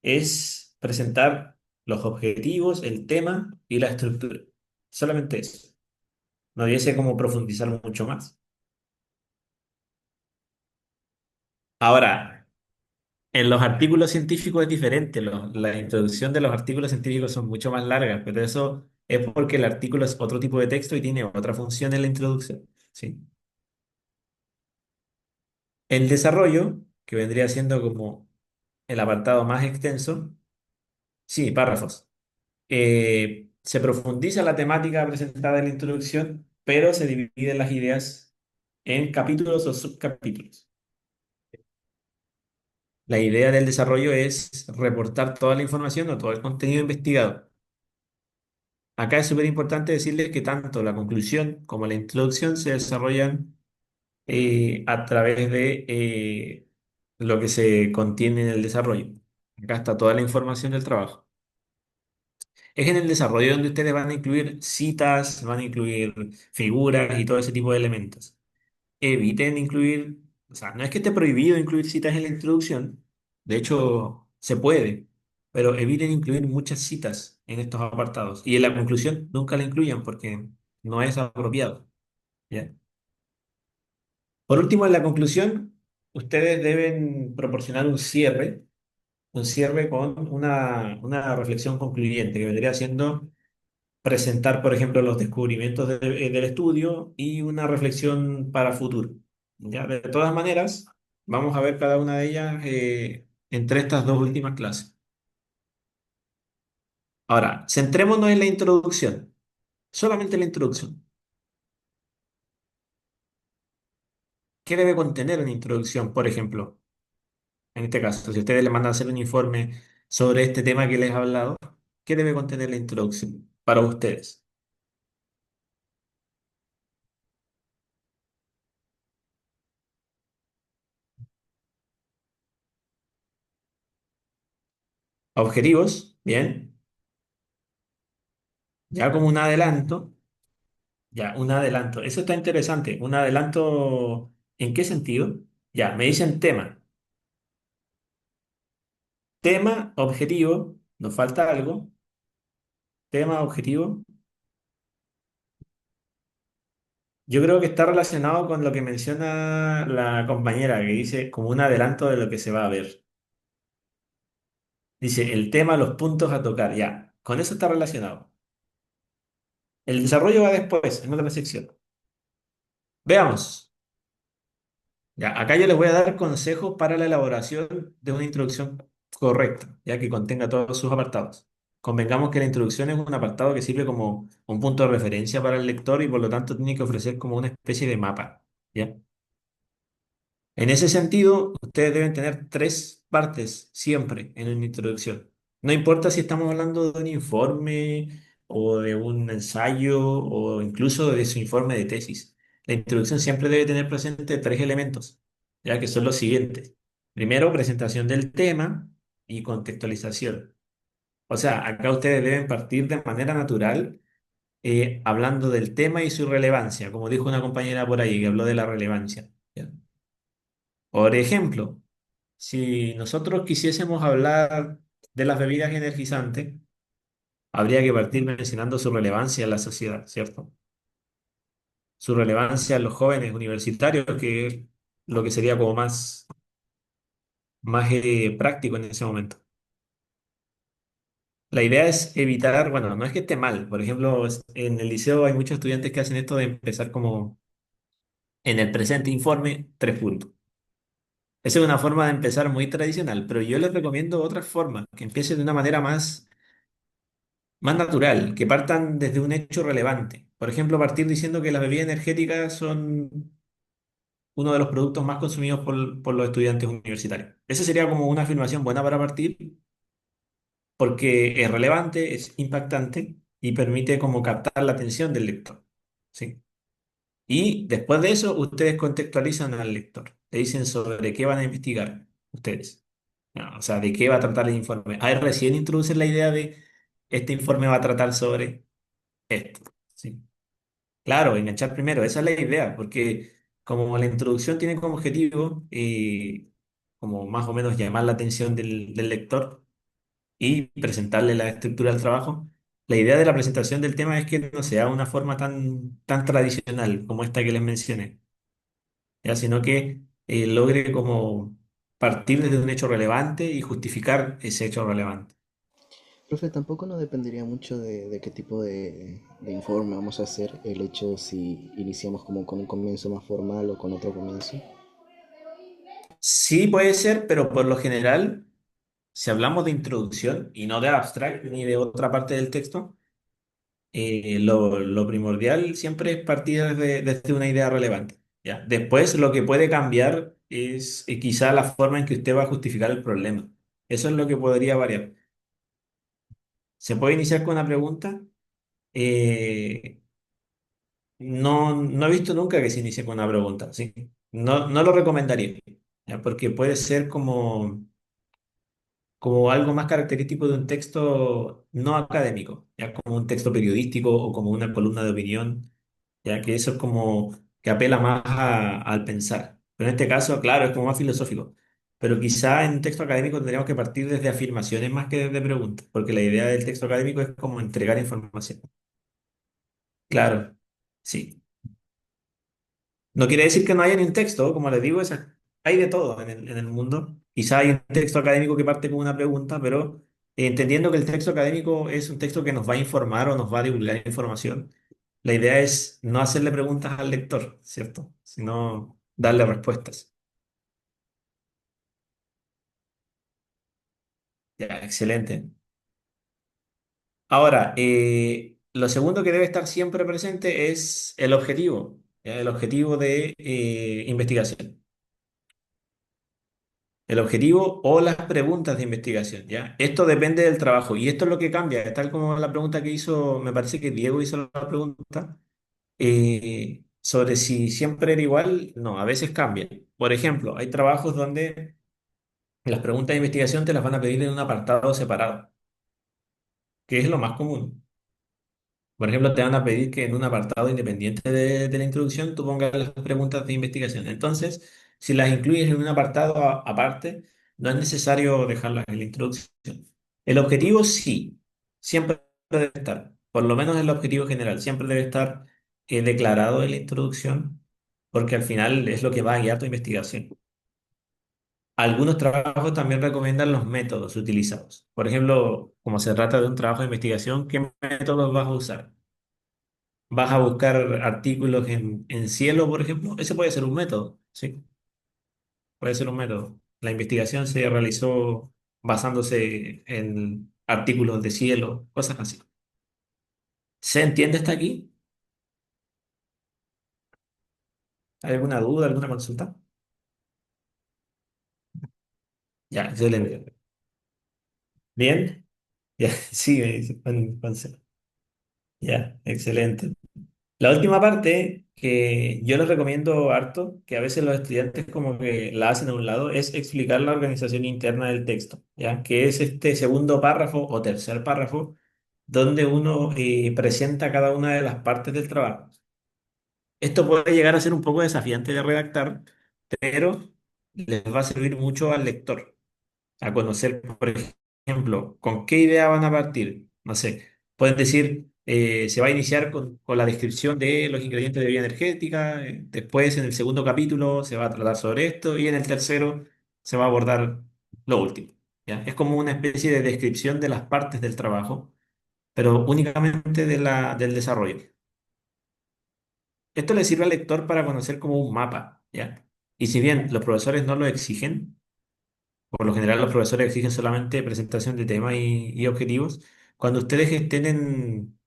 S1: es presentar los objetivos, el tema y la estructura. Solamente eso. No hubiese como profundizar mucho más. Ahora, en los artículos científicos es diferente. La introducción de los artículos científicos son mucho más largas, pero eso es porque el artículo es otro tipo de texto y tiene otra función en la introducción. ¿Sí? El desarrollo, que vendría siendo como el apartado más extenso, sí, párrafos. Se profundiza la temática presentada en la introducción, pero se dividen las ideas en capítulos o subcapítulos. La idea del desarrollo es reportar toda la información o todo el contenido investigado. Acá es súper importante decirles que tanto la conclusión como la introducción se desarrollan a través de lo que se contiene en el desarrollo. Acá está toda la información del trabajo. Es en el desarrollo donde ustedes van a incluir citas, van a incluir figuras y todo ese tipo de elementos. Eviten incluir, o sea, no es que esté prohibido incluir citas en la introducción, de hecho se puede, pero eviten incluir muchas citas en estos apartados. Y en la conclusión nunca la incluyan porque no es apropiado, ¿ya? Por último, en la conclusión, ustedes deben proporcionar un cierre con una reflexión concluyente que vendría siendo presentar, por ejemplo, los descubrimientos del estudio y una reflexión para futuro. ¿Ya? De todas maneras, vamos a ver cada una de ellas entre estas dos últimas clases. Ahora, centrémonos en la introducción, solamente la introducción. ¿Qué debe contener una introducción, por ejemplo? En este caso, si ustedes le mandan a hacer un informe sobre este tema que les he hablado, ¿qué debe contener la introducción para ustedes? Objetivos, bien, ya como un adelanto. Ya, un adelanto. Eso está interesante. ¿Un adelanto en qué sentido? Ya, me dicen tema. Tema, objetivo. Nos falta algo. Tema, objetivo. Yo creo que está relacionado con lo que menciona la compañera, que dice como un adelanto de lo que se va a ver. Dice el tema, los puntos a tocar. Ya, con eso está relacionado. El desarrollo va después, en otra sección. Veamos. Ya, acá yo les voy a dar consejos para la elaboración de una introducción correcta, ya que contenga todos sus apartados. convengamos que la introducción es un apartado que sirve como un punto de referencia para el lector y por lo tanto tiene que ofrecer como una especie de mapa, ¿ya? En ese sentido, ustedes deben tener tres partes siempre en una introducción. No importa si estamos hablando de un informe o de un ensayo o incluso de su informe de tesis. La introducción siempre debe tener presente tres elementos, ya que son los siguientes. Primero, presentación del tema y contextualización. O sea, acá ustedes deben partir de manera natural hablando del tema y su relevancia, como dijo una compañera por ahí que habló de la relevancia. ¿Ya? Por ejemplo, si nosotros quisiésemos hablar de las bebidas energizantes, habría que partir mencionando su relevancia en la sociedad, ¿cierto? Su relevancia en los jóvenes universitarios, que es lo que sería como más práctico en ese momento. La idea es evitar, bueno, no es que esté mal. Por ejemplo, en el liceo hay muchos estudiantes que hacen esto de empezar como en el presente informe, tres puntos. Esa es una forma de empezar muy tradicional, pero yo les recomiendo otras formas, que empiecen de una manera más natural, que partan desde un hecho relevante. Por ejemplo, partir diciendo que las bebidas energéticas son uno de los productos más consumidos por los estudiantes universitarios. Esa sería como una afirmación buena para partir, porque es relevante, es impactante y permite como captar la atención del lector. ¿Sí? Y después de eso, ustedes contextualizan al lector. Le dicen sobre qué van a investigar ustedes. No, o sea, de qué va a tratar el informe. Ahí recién introducen la idea de este informe va a tratar sobre esto. ¿Sí? Claro, enganchar primero, esa es la idea, porque como la introducción tiene como objetivo como más o menos llamar la atención del lector y presentarle la estructura del trabajo, la idea de la presentación del tema es que no sea una forma tan tradicional como esta que les mencioné, ¿ya? Sino que logre como partir desde un hecho relevante y justificar ese hecho relevante.
S3: Profe, tampoco no dependería mucho de qué tipo de informe vamos a hacer, el hecho si iniciamos como con un comienzo más formal o con otro comienzo.
S1: Sí puede ser, pero por lo general, si hablamos de introducción y no de abstract ni de otra parte del texto, lo primordial siempre es partir desde una idea relevante, ¿ya? Después lo que puede cambiar es quizá la forma en que usted va a justificar el problema. Eso es lo que podría variar. Se puede iniciar con una pregunta. eh, no he visto nunca que se inicie con una pregunta, ¿sí? No lo recomendaría, ¿ya? Porque puede ser como algo más característico de un texto no académico, ya como un texto periodístico o como una columna de opinión, ya que eso es como que apela más al pensar. Pero en este caso, claro, es como más filosófico. Pero quizá en un texto académico tendríamos que partir desde afirmaciones más que desde preguntas, porque la idea del texto académico es como entregar información. Claro, sí. No quiere decir que no haya ni un texto, como les digo, hay de todo en el mundo. Quizá hay un texto académico que parte con una pregunta, pero entendiendo que el texto académico es un texto que nos va a informar o nos va a divulgar información, la idea es no hacerle preguntas al lector, ¿cierto? Sino darle respuestas. Ya, excelente. Ahora, lo segundo que debe estar siempre presente es el objetivo, ¿ya? El objetivo de investigación. El objetivo o las preguntas de investigación, ¿ya? Esto depende del trabajo y esto es lo que cambia, tal como la pregunta que hizo, me parece que Diego hizo la pregunta, sobre si siempre era igual, no, a veces cambia. Por ejemplo, hay trabajos donde las preguntas de investigación te las van a pedir en un apartado separado, que es lo más común. Por ejemplo, te van a pedir que en un apartado independiente de la introducción tú pongas las preguntas de investigación. Entonces, si las incluyes en un apartado aparte, no es necesario dejarlas en la introducción. El objetivo sí, siempre debe estar, por lo menos el objetivo general, siempre debe estar declarado en la introducción, porque al final es lo que va a guiar tu investigación. Algunos trabajos también recomiendan los métodos utilizados. Por ejemplo, como se trata de un trabajo de investigación, ¿qué métodos vas a usar? Vas a buscar artículos en Cielo, por ejemplo. Ese puede ser un método, ¿sí? Puede ser un método. La investigación se realizó basándose artículos de cielo, cosas así. ¿Se entiende hasta aquí? ¿Hay alguna duda, alguna consulta? Ya, excelente. ¿Bien? Ya, sigue con C. Ya, excelente. La última parte que yo les recomiendo harto, que a veces los estudiantes como que la hacen a un lado, es explicar la organización interna del texto, ¿ya? Que es este segundo párrafo o tercer párrafo donde uno presenta cada una de las partes del trabajo. Esto puede llegar a ser un poco desafiante de redactar, pero les va a servir mucho al lector a conocer, por ejemplo, con qué idea van a partir. No sé, pueden decir, se va a iniciar con la descripción de los ingredientes de bebida energética, después en el segundo capítulo se va a tratar sobre esto y en el tercero se va a abordar lo último. ¿Ya? Es como una especie de descripción de las partes del trabajo, pero únicamente del desarrollo. Esto le sirve al lector para conocer como un mapa, ¿ya? Y si bien los profesores no lo exigen, por lo general los profesores exigen solamente presentación de temas y objetivos, cuando ustedes estén en...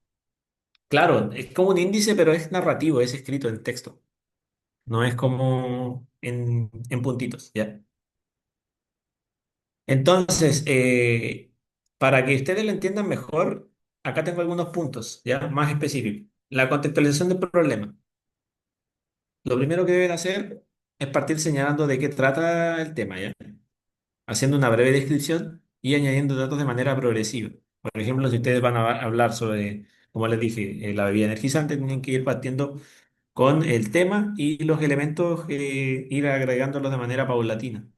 S1: Claro, es como un índice, pero es narrativo, es escrito en texto, no es como en puntitos, ¿ya? Entonces, para que ustedes lo entiendan mejor, acá tengo algunos puntos, ¿ya? Más específicos. La contextualización del problema. Lo primero que deben hacer es partir señalando de qué trata el tema, ¿ya? Haciendo una breve descripción y añadiendo datos de manera progresiva. Por ejemplo, si ustedes van a hablar sobre, como les dije, la bebida energizante, tienen que ir partiendo con el tema y los elementos, ir agregándolos de manera paulatina.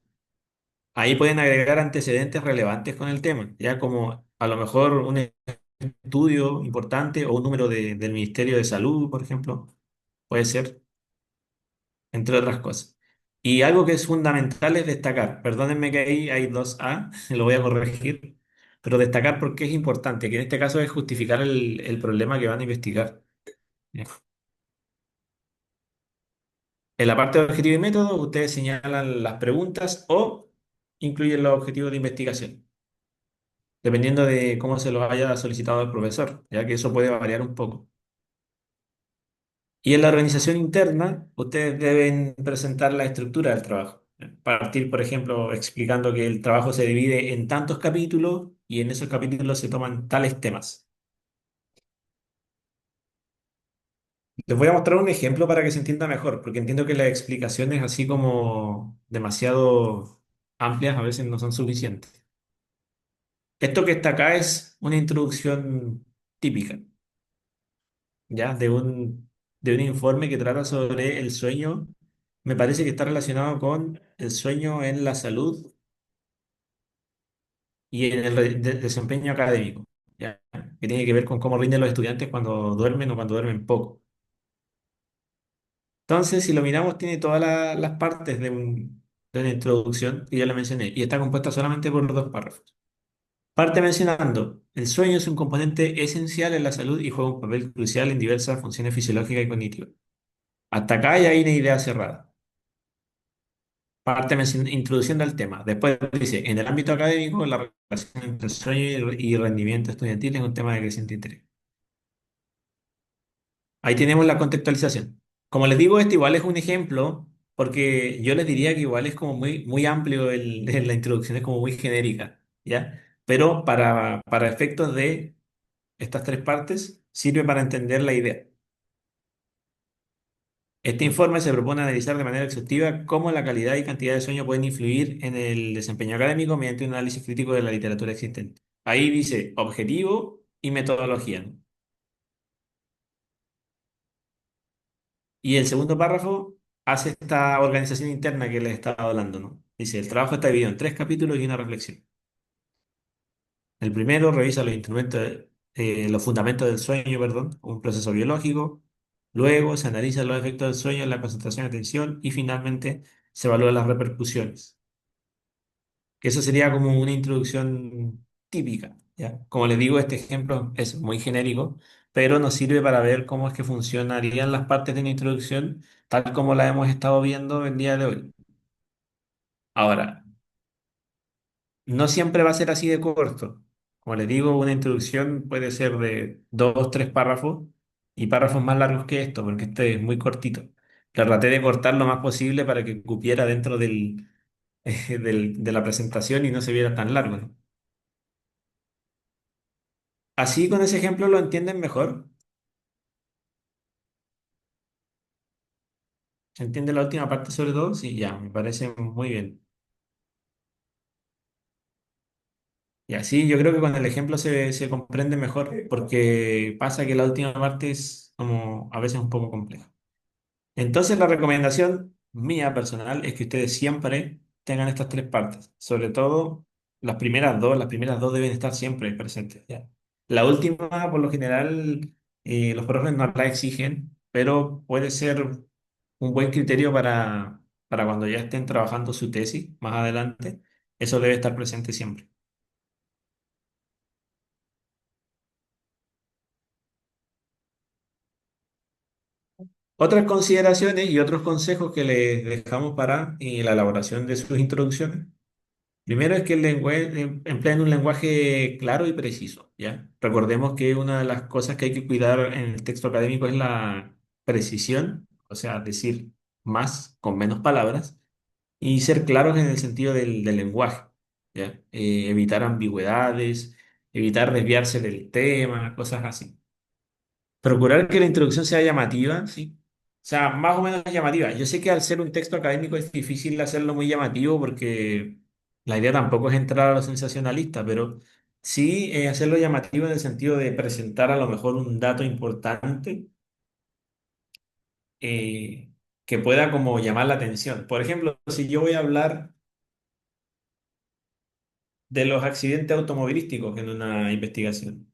S1: Ahí pueden agregar antecedentes relevantes con el tema, ya como a lo mejor un estudio importante o un número del Ministerio de Salud, por ejemplo, puede ser, entre otras cosas. Y algo que es fundamental es destacar, perdónenme que ahí hay dos A, lo voy a corregir, pero destacar por qué es importante, que en este caso es justificar el problema que van a investigar. ¿Ya? En la parte de objetivo y método, ustedes señalan las preguntas o incluyen los objetivos de investigación, dependiendo de cómo se los haya solicitado el profesor, ya que eso puede variar un poco. Y en la organización interna, ustedes deben presentar la estructura del trabajo. Partir, por ejemplo, explicando que el trabajo se divide en tantos capítulos y en esos capítulos se toman tales temas. Les voy a mostrar un ejemplo para que se entienda mejor, porque entiendo que las explicaciones así como demasiado amplias a veces no son suficientes. Esto que está acá es una introducción típica, ¿ya? De un informe que trata sobre el sueño. Me parece que está relacionado con el sueño en la salud y en el desempeño académico, ¿ya? Que tiene que ver con cómo rinden los estudiantes cuando duermen o cuando duermen poco. Entonces, si lo miramos, tiene todas las partes de una introducción que ya la mencioné y está compuesta solamente por dos párrafos. Parte mencionando, el sueño es un componente esencial en la salud y juega un papel crucial en diversas funciones fisiológicas y cognitivas. Hasta acá ya hay una idea cerrada. Parte introduciendo al tema. Después dice, en el ámbito académico, la relación entre sueño y rendimiento estudiantil es un tema de creciente interés. Ahí tenemos la contextualización. Como les digo, este igual es un ejemplo, porque yo les diría que igual es como muy, muy amplio la introducción, es como muy genérica, ¿ya? Pero para efectos de estas tres partes, sirve para entender la idea. Este informe se propone analizar de manera exhaustiva cómo la calidad y cantidad de sueño pueden influir en el desempeño académico mediante un análisis crítico de la literatura existente. Ahí dice objetivo y metodología, ¿no? Y el segundo párrafo hace esta organización interna que les estaba hablando, ¿no? Dice, el trabajo está dividido en tres capítulos y una reflexión. El primero revisa los instrumentos, los fundamentos del sueño, perdón, un proceso biológico. Luego se analizan los efectos del sueño en la concentración y atención y finalmente se evalúan las repercusiones. Que eso sería como una introducción típica, ¿ya? Como les digo, este ejemplo es muy genérico, pero nos sirve para ver cómo es que funcionarían las partes de una introducción tal como la hemos estado viendo el día de hoy. Ahora, no siempre va a ser así de corto. Como les digo, una introducción puede ser de dos, tres párrafos y párrafos más largos que esto, porque este es muy cortito. Lo traté de cortar lo más posible para que cupiera dentro de la presentación y no se viera tan largo, ¿no? Así con ese ejemplo lo entienden mejor. ¿Se entiende la última parte sobre todo? Sí, ya, me parece muy bien. Y así yo creo que con el ejemplo se comprende mejor, porque pasa que la última parte es como a veces un poco compleja. Entonces la recomendación mía personal es que ustedes siempre tengan estas tres partes, sobre todo las primeras dos deben estar siempre presentes, ¿ya? La última, por lo general, los profes no la exigen, pero puede ser un buen criterio para cuando ya estén trabajando su tesis más adelante, eso debe estar presente siempre. Otras consideraciones y otros consejos que les dejamos para la elaboración de sus introducciones. Primero es que el lenguaje, empleen un lenguaje claro y preciso, ¿ya? Recordemos que una de las cosas que hay que cuidar en el texto académico es la precisión, o sea, decir más con menos palabras y ser claros en el sentido del lenguaje, ¿ya? Evitar ambigüedades, evitar desviarse del tema, cosas así. Procurar que la introducción sea llamativa, sí. O sea, más o menos llamativa. Yo sé que al ser un texto académico es difícil hacerlo muy llamativo porque la idea tampoco es entrar a lo sensacionalista, pero sí hacerlo llamativo en el sentido de presentar a lo mejor un dato importante eh, que pueda como llamar la atención. Por ejemplo, si yo voy a hablar de los accidentes automovilísticos en una investigación,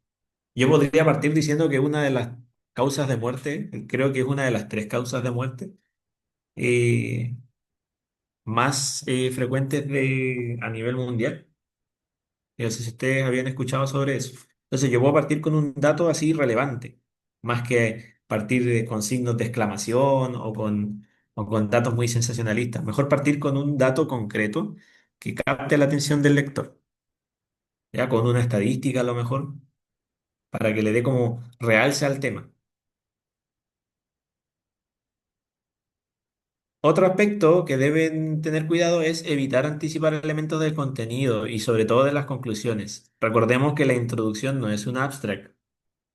S1: yo podría partir diciendo que una de las causas de muerte, creo que es una de las tres causas de muerte, eh, más frecuentes a nivel mundial. No sé si ustedes habían escuchado sobre eso. Entonces, yo puedo partir con un dato así relevante, más que partir con signos de exclamación o con datos muy sensacionalistas. Mejor partir con un dato concreto que capte la atención del lector, ya con una estadística a lo mejor, para que le dé como realce al tema. Otro aspecto que deben tener cuidado es evitar anticipar elementos del contenido y sobre todo de las conclusiones. Recordemos que la introducción no es un abstract,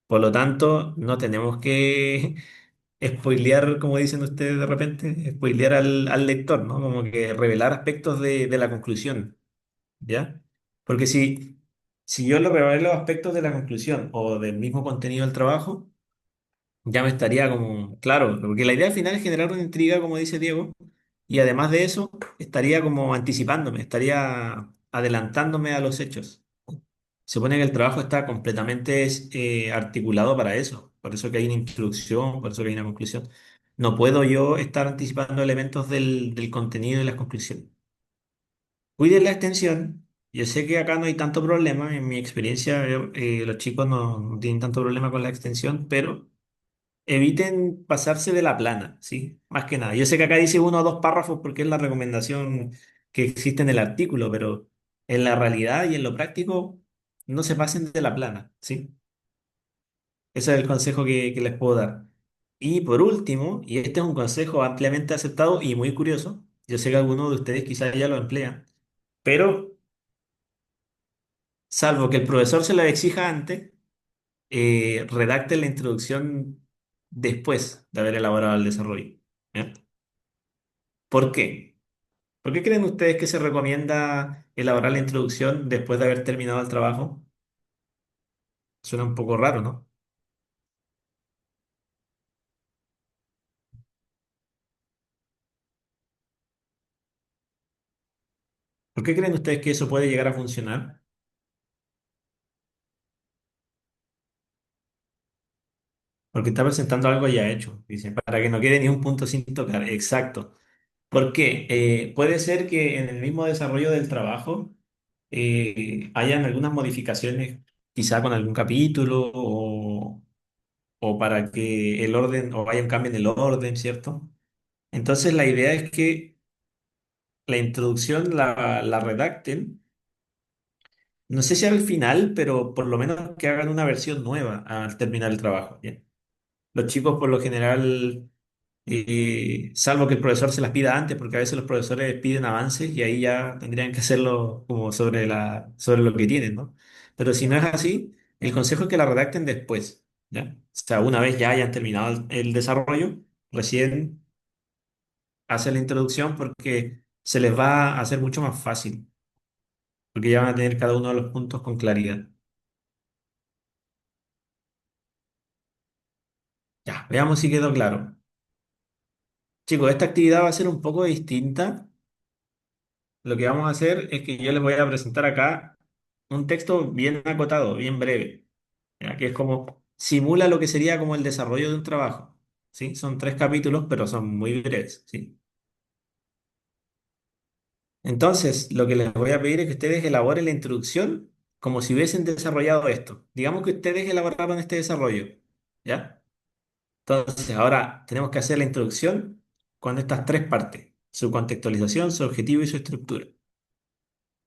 S1: por lo tanto no tenemos que spoilear, como dicen ustedes de repente, spoilear al lector, ¿no? Como que revelar aspectos de la conclusión, ¿ya? Porque si yo le revelo aspectos de la conclusión o del mismo contenido del trabajo, ya me estaría como, claro, porque la idea al final es generar una intriga, como dice Diego, y además de eso, estaría como anticipándome, estaría adelantándome a los hechos. Se supone que el trabajo está completamente articulado para eso, por eso que hay una introducción, por eso que hay una conclusión. No puedo yo estar anticipando elementos del contenido y las conclusiones. Cuiden la extensión. Yo sé que acá no hay tanto problema, en mi experiencia, los chicos no tienen tanto problema con la extensión, pero eviten pasarse de la plana, ¿sí? Más que nada. Yo sé que acá dice uno o dos párrafos porque es la recomendación que existe en el artículo, pero en la realidad y en lo práctico no se pasen de la plana, ¿sí? Ese es el consejo que les puedo dar. Y por último, y este es un consejo ampliamente aceptado y muy curioso, yo sé que algunos de ustedes quizás ya lo emplean, pero salvo que el profesor se lo exija antes, redacte la introducción después de haber elaborado el desarrollo. ¿Ya? ¿Por qué? ¿Por qué creen ustedes que se recomienda elaborar la introducción después de haber terminado el trabajo? Suena un poco raro, ¿no? ¿Por qué creen ustedes que eso puede llegar a funcionar? Porque está presentando algo ya hecho, dice, para que no quede ni un punto sin tocar. Exacto. ¿Por qué? Puede ser que en el mismo desarrollo del trabajo hayan algunas modificaciones, quizá con algún capítulo o para que el orden, o haya un cambio en el orden, ¿cierto? Entonces la idea es que la introducción la redacten no sé si al final, pero por lo menos que hagan una versión nueva al terminar el trabajo. ¿Ya? Los chicos por lo general, salvo que el profesor se las pida antes, porque a veces los profesores piden avances y ahí ya tendrían que hacerlo como sobre lo que tienen, ¿no? Pero si no es así, el consejo es que la redacten después, ¿ya? O sea, una vez ya hayan terminado el desarrollo, recién hace la introducción porque se les va a hacer mucho más fácil, porque ya van a tener cada uno de los puntos con claridad. Ya, veamos si quedó claro. Chicos, esta actividad va a ser un poco distinta. Lo que vamos a hacer es que yo les voy a presentar acá un texto bien acotado, bien breve, ¿ya? Que es como, simula lo que sería como el desarrollo de un trabajo, ¿sí? Son 3 capítulos, pero son muy breves, ¿sí? Entonces, lo que les voy a pedir es que ustedes elaboren la introducción como si hubiesen desarrollado esto. Digamos que ustedes elaboraron este desarrollo, ¿ya? Entonces, ahora tenemos que hacer la introducción con estas 3 partes, su contextualización, su objetivo y su estructura.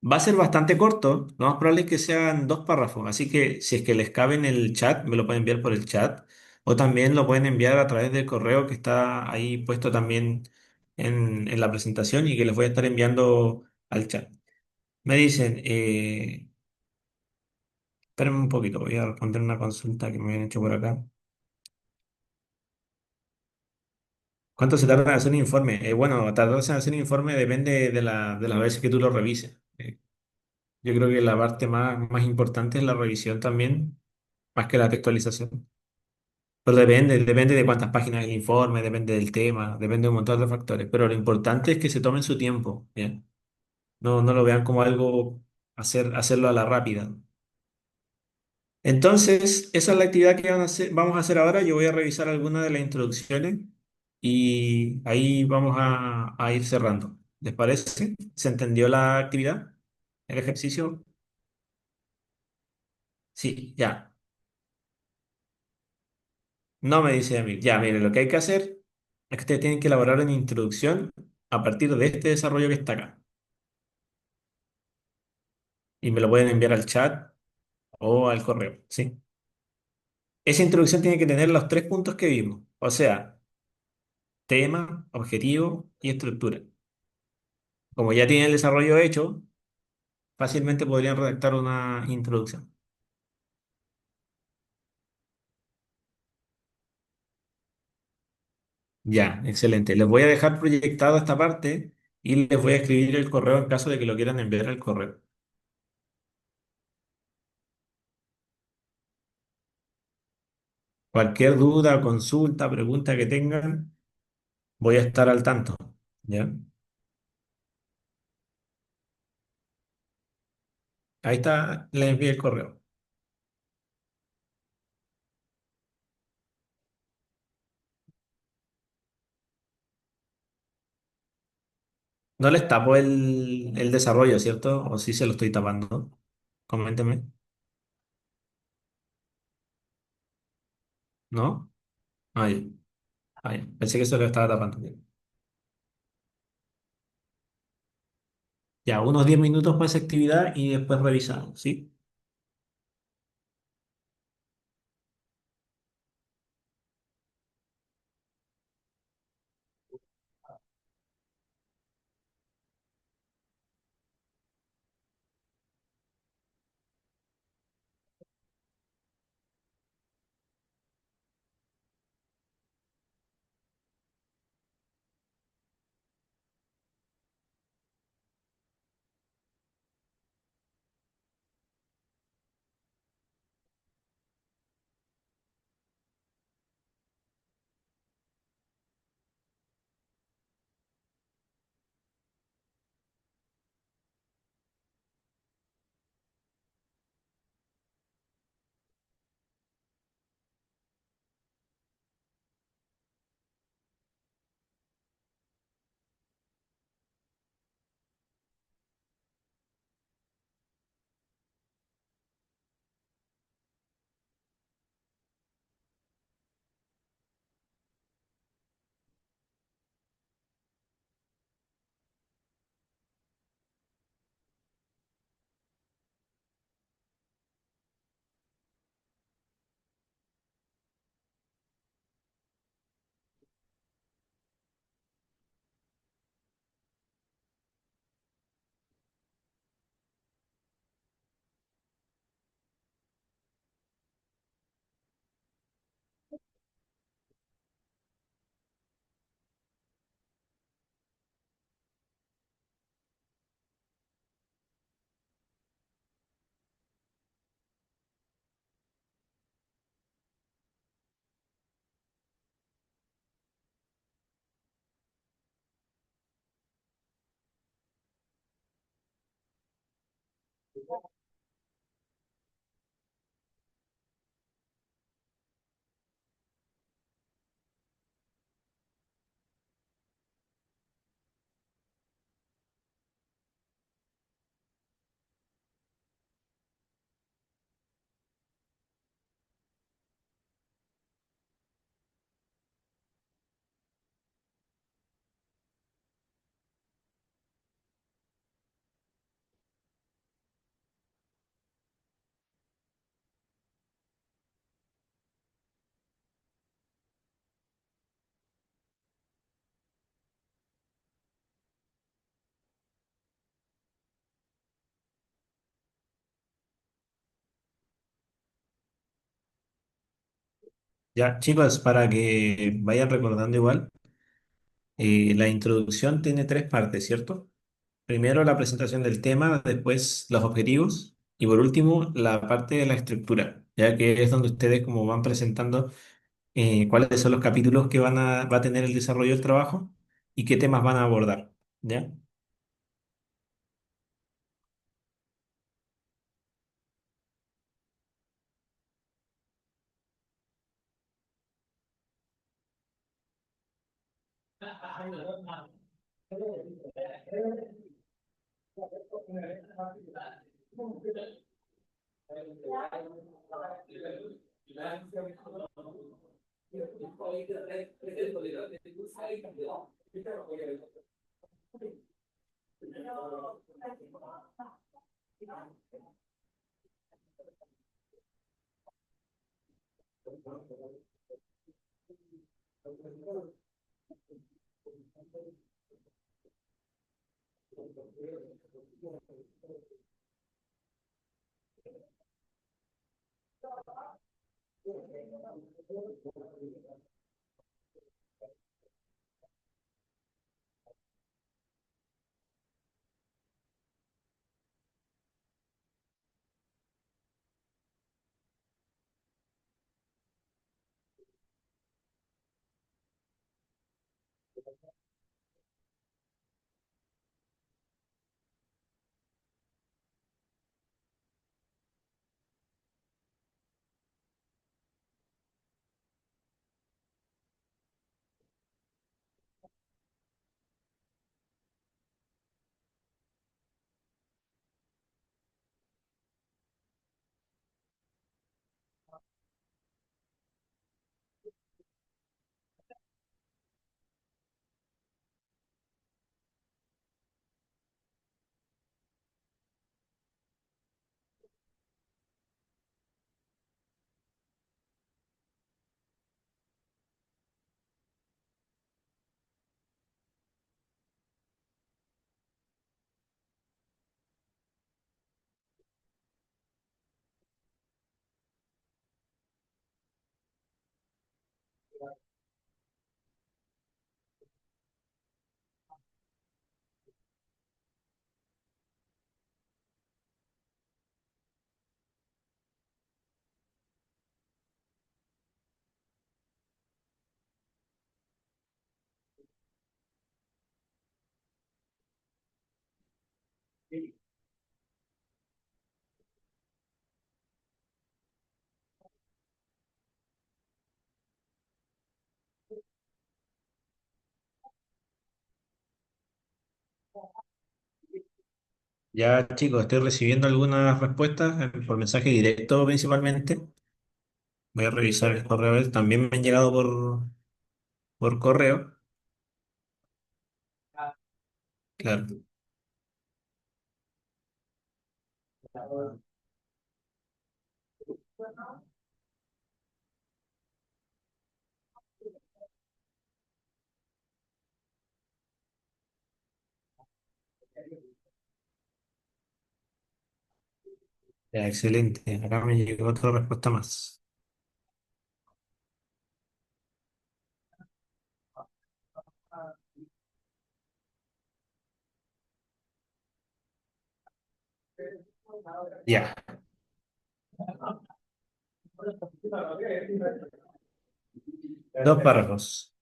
S1: Va a ser bastante corto, lo más probable es que sean 2 párrafos, así que si es que les cabe en el chat, me lo pueden enviar por el chat, o también lo pueden enviar a través del correo que está ahí puesto también en la presentación y que les voy a estar enviando al chat. Me dicen, espérenme un poquito, voy a responder una consulta que me habían hecho por acá. ¿Cuánto se tarda en hacer un informe? Bueno, tardarse en hacer un informe depende de las veces que tú lo revises. Yo creo que la parte más importante es la revisión también, más que la textualización. Pero depende de cuántas páginas el informe, depende del tema, depende de un montón de factores. Pero lo importante es que se tomen su tiempo, ¿bien? No lo vean como algo hacerlo a la rápida. Entonces, esa es la actividad que vamos a hacer ahora. Yo voy a revisar algunas de las introducciones y ahí vamos a ir cerrando. ¿Les parece? ¿Se entendió la actividad? ¿El ejercicio? Sí, ya. No me dice a mí. Ya, mire, lo que hay que hacer es que ustedes tienen que elaborar una introducción a partir de este desarrollo que está acá. Y me lo pueden enviar al chat o al correo, ¿sí? Esa introducción tiene que tener los 3 puntos que vimos, o sea, tema, objetivo y estructura. Como ya tienen el desarrollo hecho, fácilmente podrían redactar una introducción. Ya, excelente. Les voy a dejar proyectado esta parte y les voy a escribir el correo en caso de que lo quieran enviar al correo. Cualquier duda, consulta, pregunta que tengan, voy a estar al tanto. ¿Ya? Ahí está, les envié el correo. No les tapo el desarrollo, ¿cierto? ¿O sí se lo estoy tapando? Coménteme. ¿No? Ahí, ahí. Pensé que se lo estaba tapando. Ya, unos 10 minutos para esa actividad y después revisamos, ¿sí? Ya, chicos, para que vayan recordando igual, la introducción tiene tres partes, ¿cierto? Primero la presentación del tema, después los objetivos y por último la parte de la estructura, ya que es donde ustedes como van presentando cuáles son los capítulos que va a tener el desarrollo del trabajo y qué temas van a abordar, ¿ya? Ya chicos, estoy recibiendo algunas respuestas por mensaje directo principalmente. Voy a revisar el correo, a ver, también me han llegado por correo. Claro, ya, excelente. Acá me llegó otra respuesta más. Ya, dos párrafos.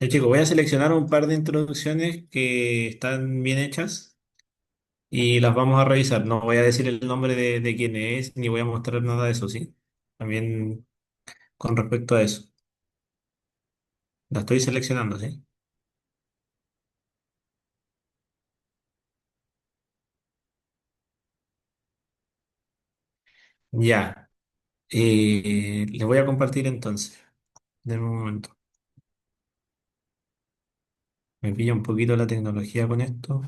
S1: Chicos, voy a seleccionar un par de introducciones que están bien hechas y las vamos a revisar. No voy a decir el nombre de quién es, ni voy a mostrar nada de eso, ¿sí? También con respecto a eso. La estoy seleccionando, ¿sí? Ya. Les voy a compartir entonces. Denme un momento. Me pilla un poquito la tecnología con esto.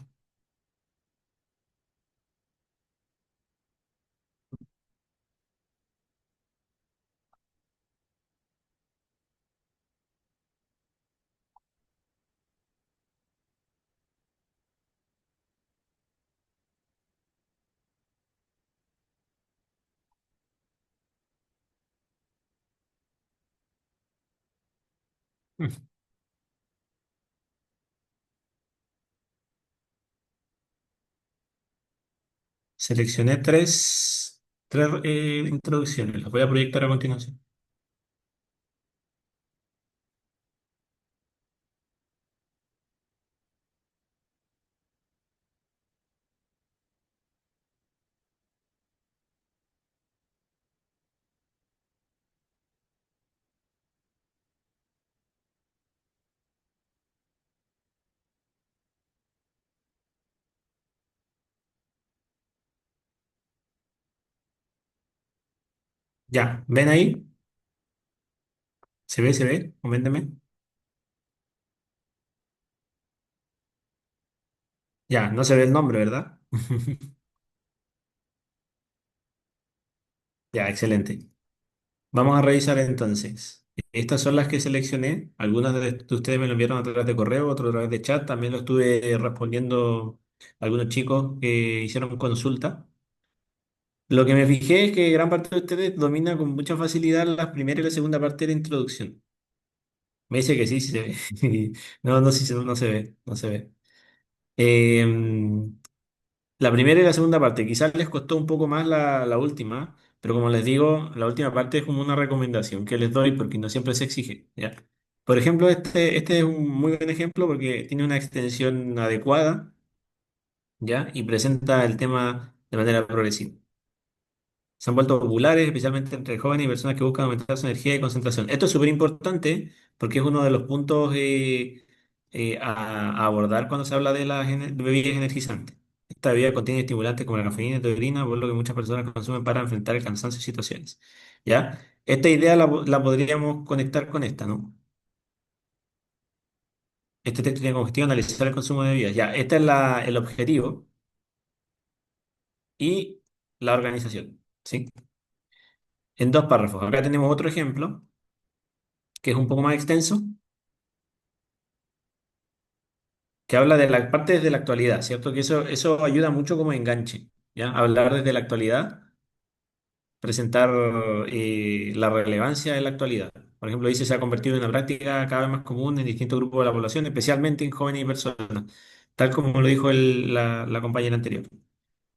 S1: Mm. Seleccioné tres introducciones. Las voy a proyectar a continuación. Ya, ¿ven ahí? ¿Se ve? ¿Se ve? Coménteme. Ya, no se ve el nombre, ¿verdad? Ya, excelente. Vamos a revisar entonces. Estas son las que seleccioné. Algunas de ustedes me lo enviaron a través de correo, otros a través de chat. También lo estuve respondiendo a algunos chicos que hicieron consulta. Lo que me fijé es que gran parte de ustedes domina con mucha facilidad la primera y la segunda parte de la introducción. Me dice que sí, sí se ve. No, no, sí, no se ve, no se ve. Em, La primera y la segunda parte, quizás les costó un poco más la última, pero como les digo, la última parte es como una recomendación que les doy porque no siempre se exige, ¿ya? Por ejemplo, este es un muy buen ejemplo porque tiene una extensión adecuada, ¿ya? Y presenta el tema de manera progresiva. Se han vuelto populares, especialmente entre jóvenes y personas que buscan aumentar su energía y concentración. Esto es súper importante porque es uno de los puntos a abordar cuando se habla de las bebidas energizantes. Esta bebida contiene estimulantes como la cafeína y taurina, por lo que muchas personas consumen para enfrentar el cansancio y situaciones. ¿Ya? Esta idea la podríamos conectar con esta, ¿no? Este texto tiene como objetivo analizar el consumo de bebidas. Ya, este es el objetivo y la organización, ¿sí? En dos párrafos. Acá tenemos otro ejemplo que es un poco más extenso, que habla de la parte desde la actualidad, ¿cierto? Que eso ayuda mucho como enganche, ¿ya? Hablar desde la actualidad, presentar la relevancia de la actualidad. Por ejemplo, dice se ha convertido en una práctica cada vez más común en distintos grupos de la población, especialmente en jóvenes y personas, tal como lo dijo la compañera anterior,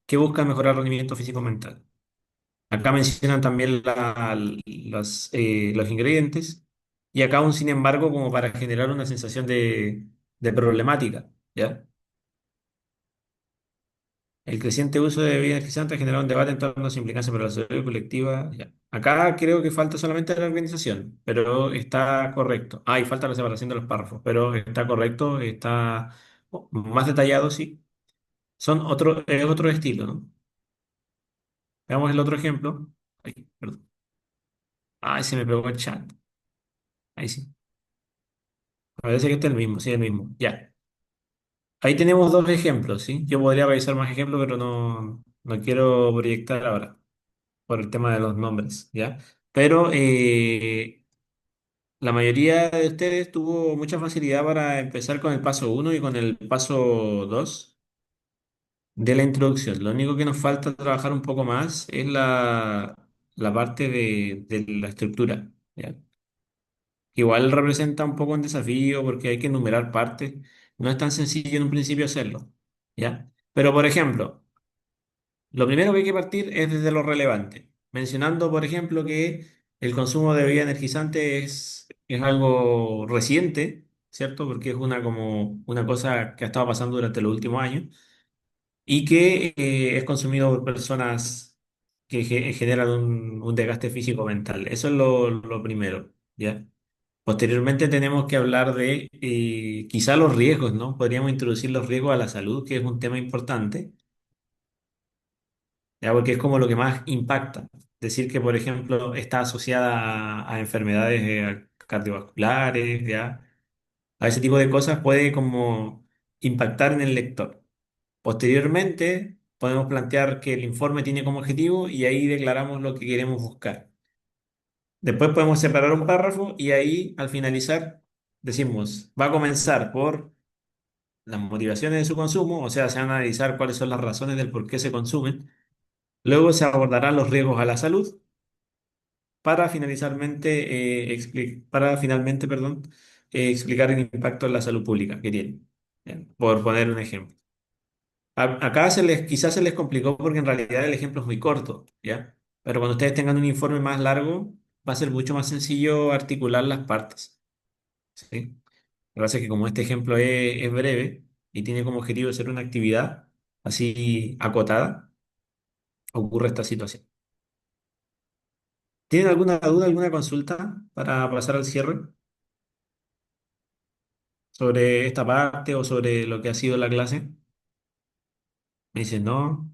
S1: que busca mejorar el rendimiento físico-mental. Acá mencionan también los ingredientes y acá un sin embargo como para generar una sensación de problemática, ¿ya? El creciente uso de bebidas energizantes ha generado un debate en torno a su implicancia para la salud colectiva. Ya. Acá creo que falta solamente la organización, pero está correcto. Ah, y falta la separación de los párrafos, pero está correcto, está más detallado, sí. Es otro estilo, ¿no? Veamos el otro ejemplo. Ay, perdón. Ay, se me pegó el chat. Ahí sí. Parece que este es el mismo, sí, el mismo. Ya. Ahí tenemos dos ejemplos, ¿sí? Yo podría revisar más ejemplos, pero no quiero proyectar ahora por el tema de los nombres, ¿ya? Pero la mayoría de ustedes tuvo mucha facilidad para empezar con el paso uno y con el paso 2 de la introducción. Lo único que nos falta trabajar un poco más es la parte de la estructura, ¿ya? Igual representa un poco un desafío porque hay que enumerar partes. No es tan sencillo en un principio hacerlo, ¿ya? Pero, por ejemplo, lo primero que hay que partir es desde lo relevante, mencionando, por ejemplo, que el consumo de bebida energizante es algo reciente, ¿cierto? Porque es una como una cosa que ha estado pasando durante los últimos años y que es consumido por personas que generan un desgaste físico mental. Eso es lo primero, ¿ya? Posteriormente tenemos que hablar de quizá los riesgos, ¿no? Podríamos introducir los riesgos a la salud, que es un tema importante, ¿ya? Porque es como lo que más impacta. Decir que, por ejemplo, está asociada a enfermedades cardiovasculares, ¿ya? A ese tipo de cosas puede como impactar en el lector. Posteriormente, podemos plantear que el informe tiene como objetivo y ahí declaramos lo que queremos buscar. Después podemos separar un párrafo y ahí, al finalizar, decimos, va a comenzar por las motivaciones de su consumo, o sea, se van a analizar cuáles son las razones del por qué se consumen. Luego se abordarán los riesgos a la salud para finalmente, perdón, explicar el impacto en la salud pública que tiene. Bien, por poner un ejemplo. Acá quizás se les complicó porque en realidad el ejemplo es muy corto, ¿ya? Pero cuando ustedes tengan un informe más largo, va a ser mucho más sencillo articular las partes, ¿sí? Lo que pasa es que como este ejemplo es breve y tiene como objetivo ser una actividad así acotada, ocurre esta situación. ¿Tienen alguna duda, alguna consulta para pasar al cierre sobre esta parte o sobre lo que ha sido la clase? Me dicen no,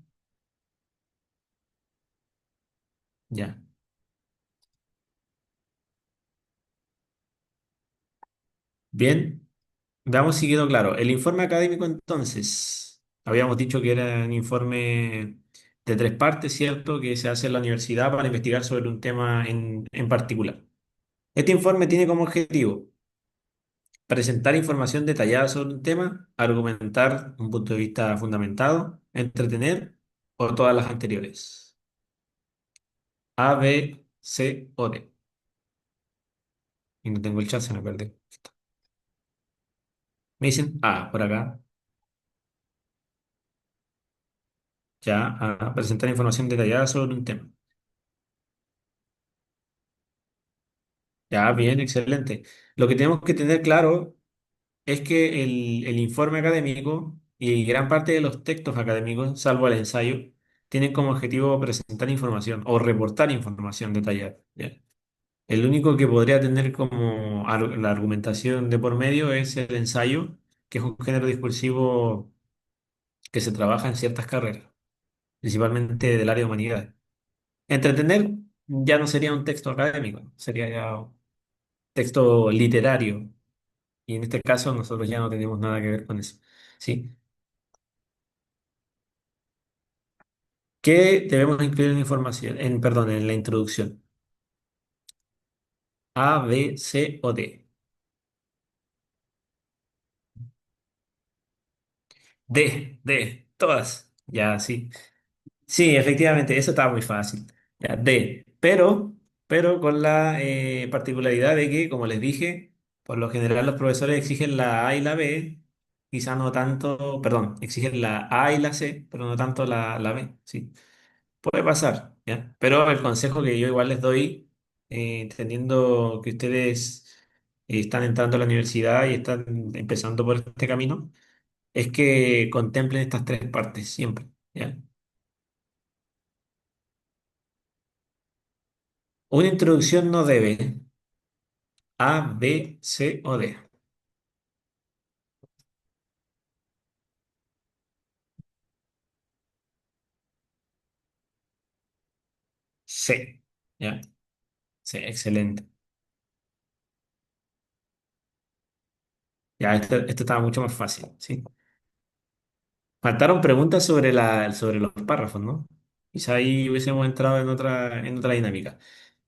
S1: ya. Bien, veamos si quedó claro. El informe académico entonces, habíamos dicho que era un informe de tres partes, ¿cierto? Que se hace en la universidad para investigar sobre un tema en particular. Este informe tiene como objetivo presentar información detallada sobre un tema, argumentar un punto de vista fundamentado, entretener o todas las anteriores. A, B, C o D. Y no tengo el chat, se me perdió. Me dicen A por acá. Ya, a presentar información detallada sobre un tema. Ya, bien, excelente. Lo que tenemos que tener claro es que el informe académico y gran parte de los textos académicos, salvo el ensayo, tienen como objetivo presentar información o reportar información detallada. ¿Ya? El único que podría tener como la argumentación de por medio es el ensayo, que es un género discursivo que se trabaja en ciertas carreras, principalmente del área de humanidades. Entretener ya no sería un texto académico, sería ya un texto literario. Y en este caso nosotros ya no tenemos nada que ver con eso. ¿Sí? ¿Qué debemos incluir en información? Perdón, en la introducción. A, B, C o D. D, todas. Ya, sí. Sí, efectivamente, eso estaba muy fácil. Ya, D. Pero con la particularidad de que, como les dije, por lo general los profesores exigen la A y la B, quizá no tanto, perdón, exigen la A y la C, pero no tanto la B. Sí. Puede pasar, ¿ya? Pero el consejo que yo igual les doy, entendiendo que ustedes están entrando a la universidad y están empezando por este camino, es que contemplen estas tres partes siempre, ¿ya? Una introducción no debe A, B, C o D. C, ¿ya? Sí, excelente. Ya, esto estaba mucho más fácil, ¿sí? Faltaron preguntas sobre los párrafos, ¿no? Quizá ahí hubiésemos entrado en otra dinámica.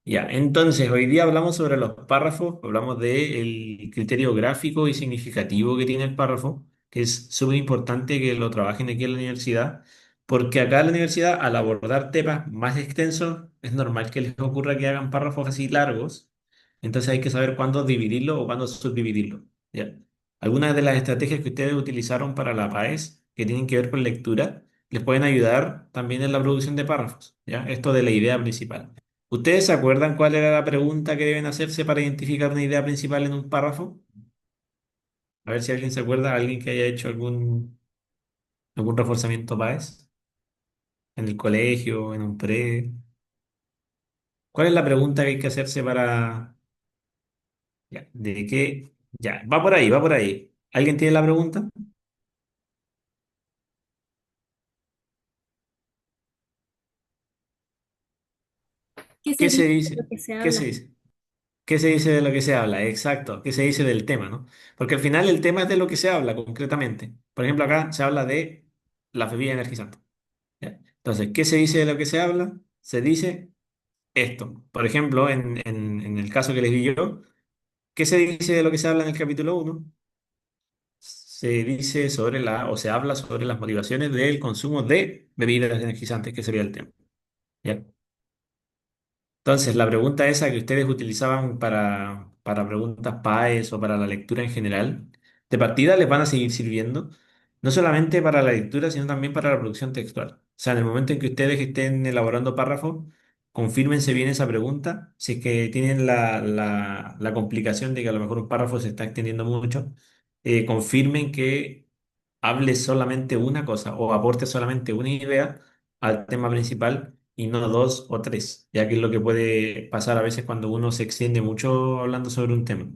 S1: Ya, entonces hoy día hablamos sobre los párrafos, hablamos del criterio gráfico y significativo que tiene el párrafo, que es súper importante que lo trabajen aquí en la universidad, porque acá en la universidad, al abordar temas más extensos, es normal que les ocurra que hagan párrafos así largos, entonces hay que saber cuándo dividirlo o cuándo subdividirlo. ¿Ya? Algunas de las estrategias que ustedes utilizaron para la PAES, que tienen que ver con lectura, les pueden ayudar también en la producción de párrafos, ¿ya? Esto de la idea principal. ¿Ustedes se acuerdan cuál era la pregunta que deben hacerse para identificar una idea principal en un párrafo? A ver si alguien se acuerda, alguien que haya hecho algún reforzamiento PAES en el colegio, en un pre. ¿Cuál es la pregunta que hay que hacerse para... Ya, ¿de qué? Ya, va por ahí, va por ahí. ¿Alguien tiene la pregunta?
S4: ¿Qué se
S1: ¿Qué se
S4: dice de lo
S1: dice?
S4: que se
S1: ¿Qué se
S4: habla?
S1: dice? ¿Qué se dice de lo que se habla? Exacto. ¿Qué se dice del tema, no? Porque al final el tema es de lo que se habla concretamente. Por ejemplo, acá se habla de la bebida energizante. ¿Ya? Entonces, ¿qué se dice de lo que se habla? Se dice esto. Por ejemplo, en el caso que les di yo, ¿qué se dice de lo que se habla en el capítulo uno? Se dice sobre o se habla sobre las motivaciones del consumo de bebidas energizantes, que sería el tema. ¿Ya? Entonces, la pregunta esa que ustedes utilizaban para preguntas PAES o para la lectura en general, de partida les van a seguir sirviendo, no solamente para la lectura, sino también para la producción textual. O sea, en el momento en que ustedes estén elaborando párrafos, confírmense bien esa pregunta. Si es que tienen la complicación de que a lo mejor un párrafo se está extendiendo mucho, confirmen que hable solamente una cosa o aporte solamente una idea al tema principal y no dos o tres, ya que es lo que puede pasar a veces cuando uno se extiende mucho hablando sobre un tema.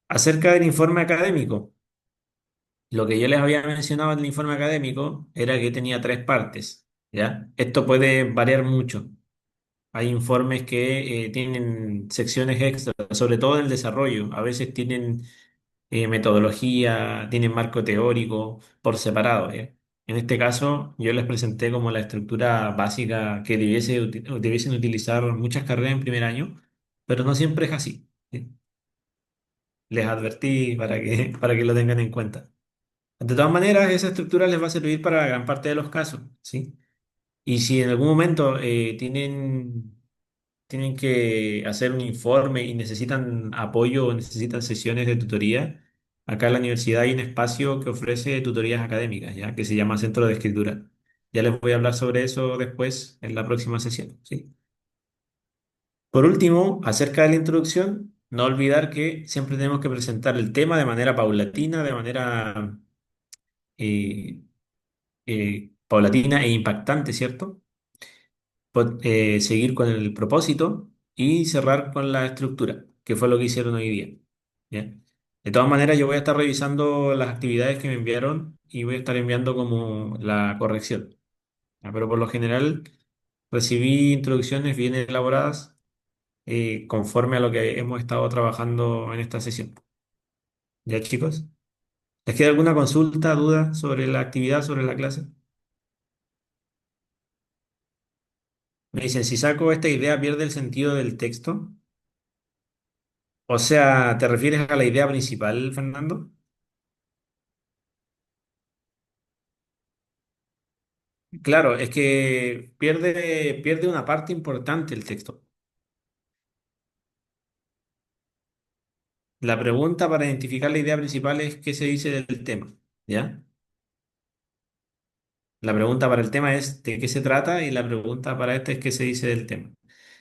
S1: Acerca del informe académico, lo que yo les había mencionado en el informe académico era que tenía tres partes, ¿ya? Esto puede variar mucho. Hay informes que tienen secciones extras, sobre todo en el desarrollo. A veces tienen metodología, tienen marco teórico por separado, ¿ya? En este caso, yo les presenté como la estructura básica que debiesen utilizar muchas carreras en primer año, pero no siempre es así, ¿sí? Les advertí para que lo tengan en cuenta. De todas maneras, esa estructura les va a servir para gran parte de los casos, ¿sí? Y si en algún momento tienen que hacer un informe y necesitan apoyo o necesitan sesiones de tutoría, acá en la universidad hay un espacio que ofrece tutorías académicas, ¿ya? Que se llama Centro de Escritura. Ya les voy a hablar sobre eso después en la próxima sesión, ¿sí? Por último, acerca de la introducción, no olvidar que siempre tenemos que presentar el tema de manera paulatina, de manera eh, paulatina e impactante, ¿cierto? Seguir con el propósito y cerrar con la estructura, que fue lo que hicieron hoy día. ¿Ya? De todas maneras, yo voy a estar revisando las actividades que me enviaron y voy a estar enviando como la corrección. ¿Ya? Pero por lo general recibí introducciones bien elaboradas conforme a lo que hemos estado trabajando en esta sesión. ¿Ya, chicos? ¿Les queda alguna consulta, duda sobre la actividad, sobre la clase? Me dicen, si saco esta idea, ¿pierde el sentido del texto? O sea, ¿te refieres a la idea principal, Fernando? Claro, es que pierde una parte importante el texto. La pregunta para identificar la idea principal es qué se dice del tema, ¿ya? La pregunta para el tema es de qué se trata y la pregunta para este es qué se dice del tema.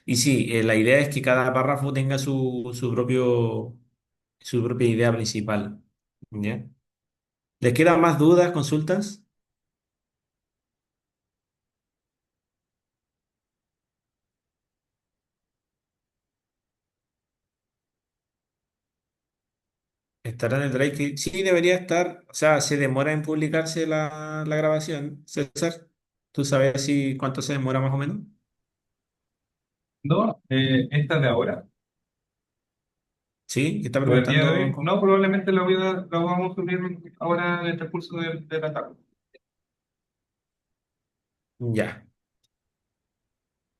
S1: Y sí, la idea es que cada párrafo tenga su propia idea principal, ¿ya? ¿Les quedan más dudas, consultas? ¿Estará en el Drive? Sí, debería estar. O sea, se demora en publicarse la grabación. César, ¿tú sabes si cuánto se demora más o menos?
S5: No, esta de ahora,
S1: Sí, ¿qué está
S5: o el día de
S1: preguntando?
S5: hoy, no, probablemente lo vamos a subir ahora en el transcurso de la tarde.
S1: Ya.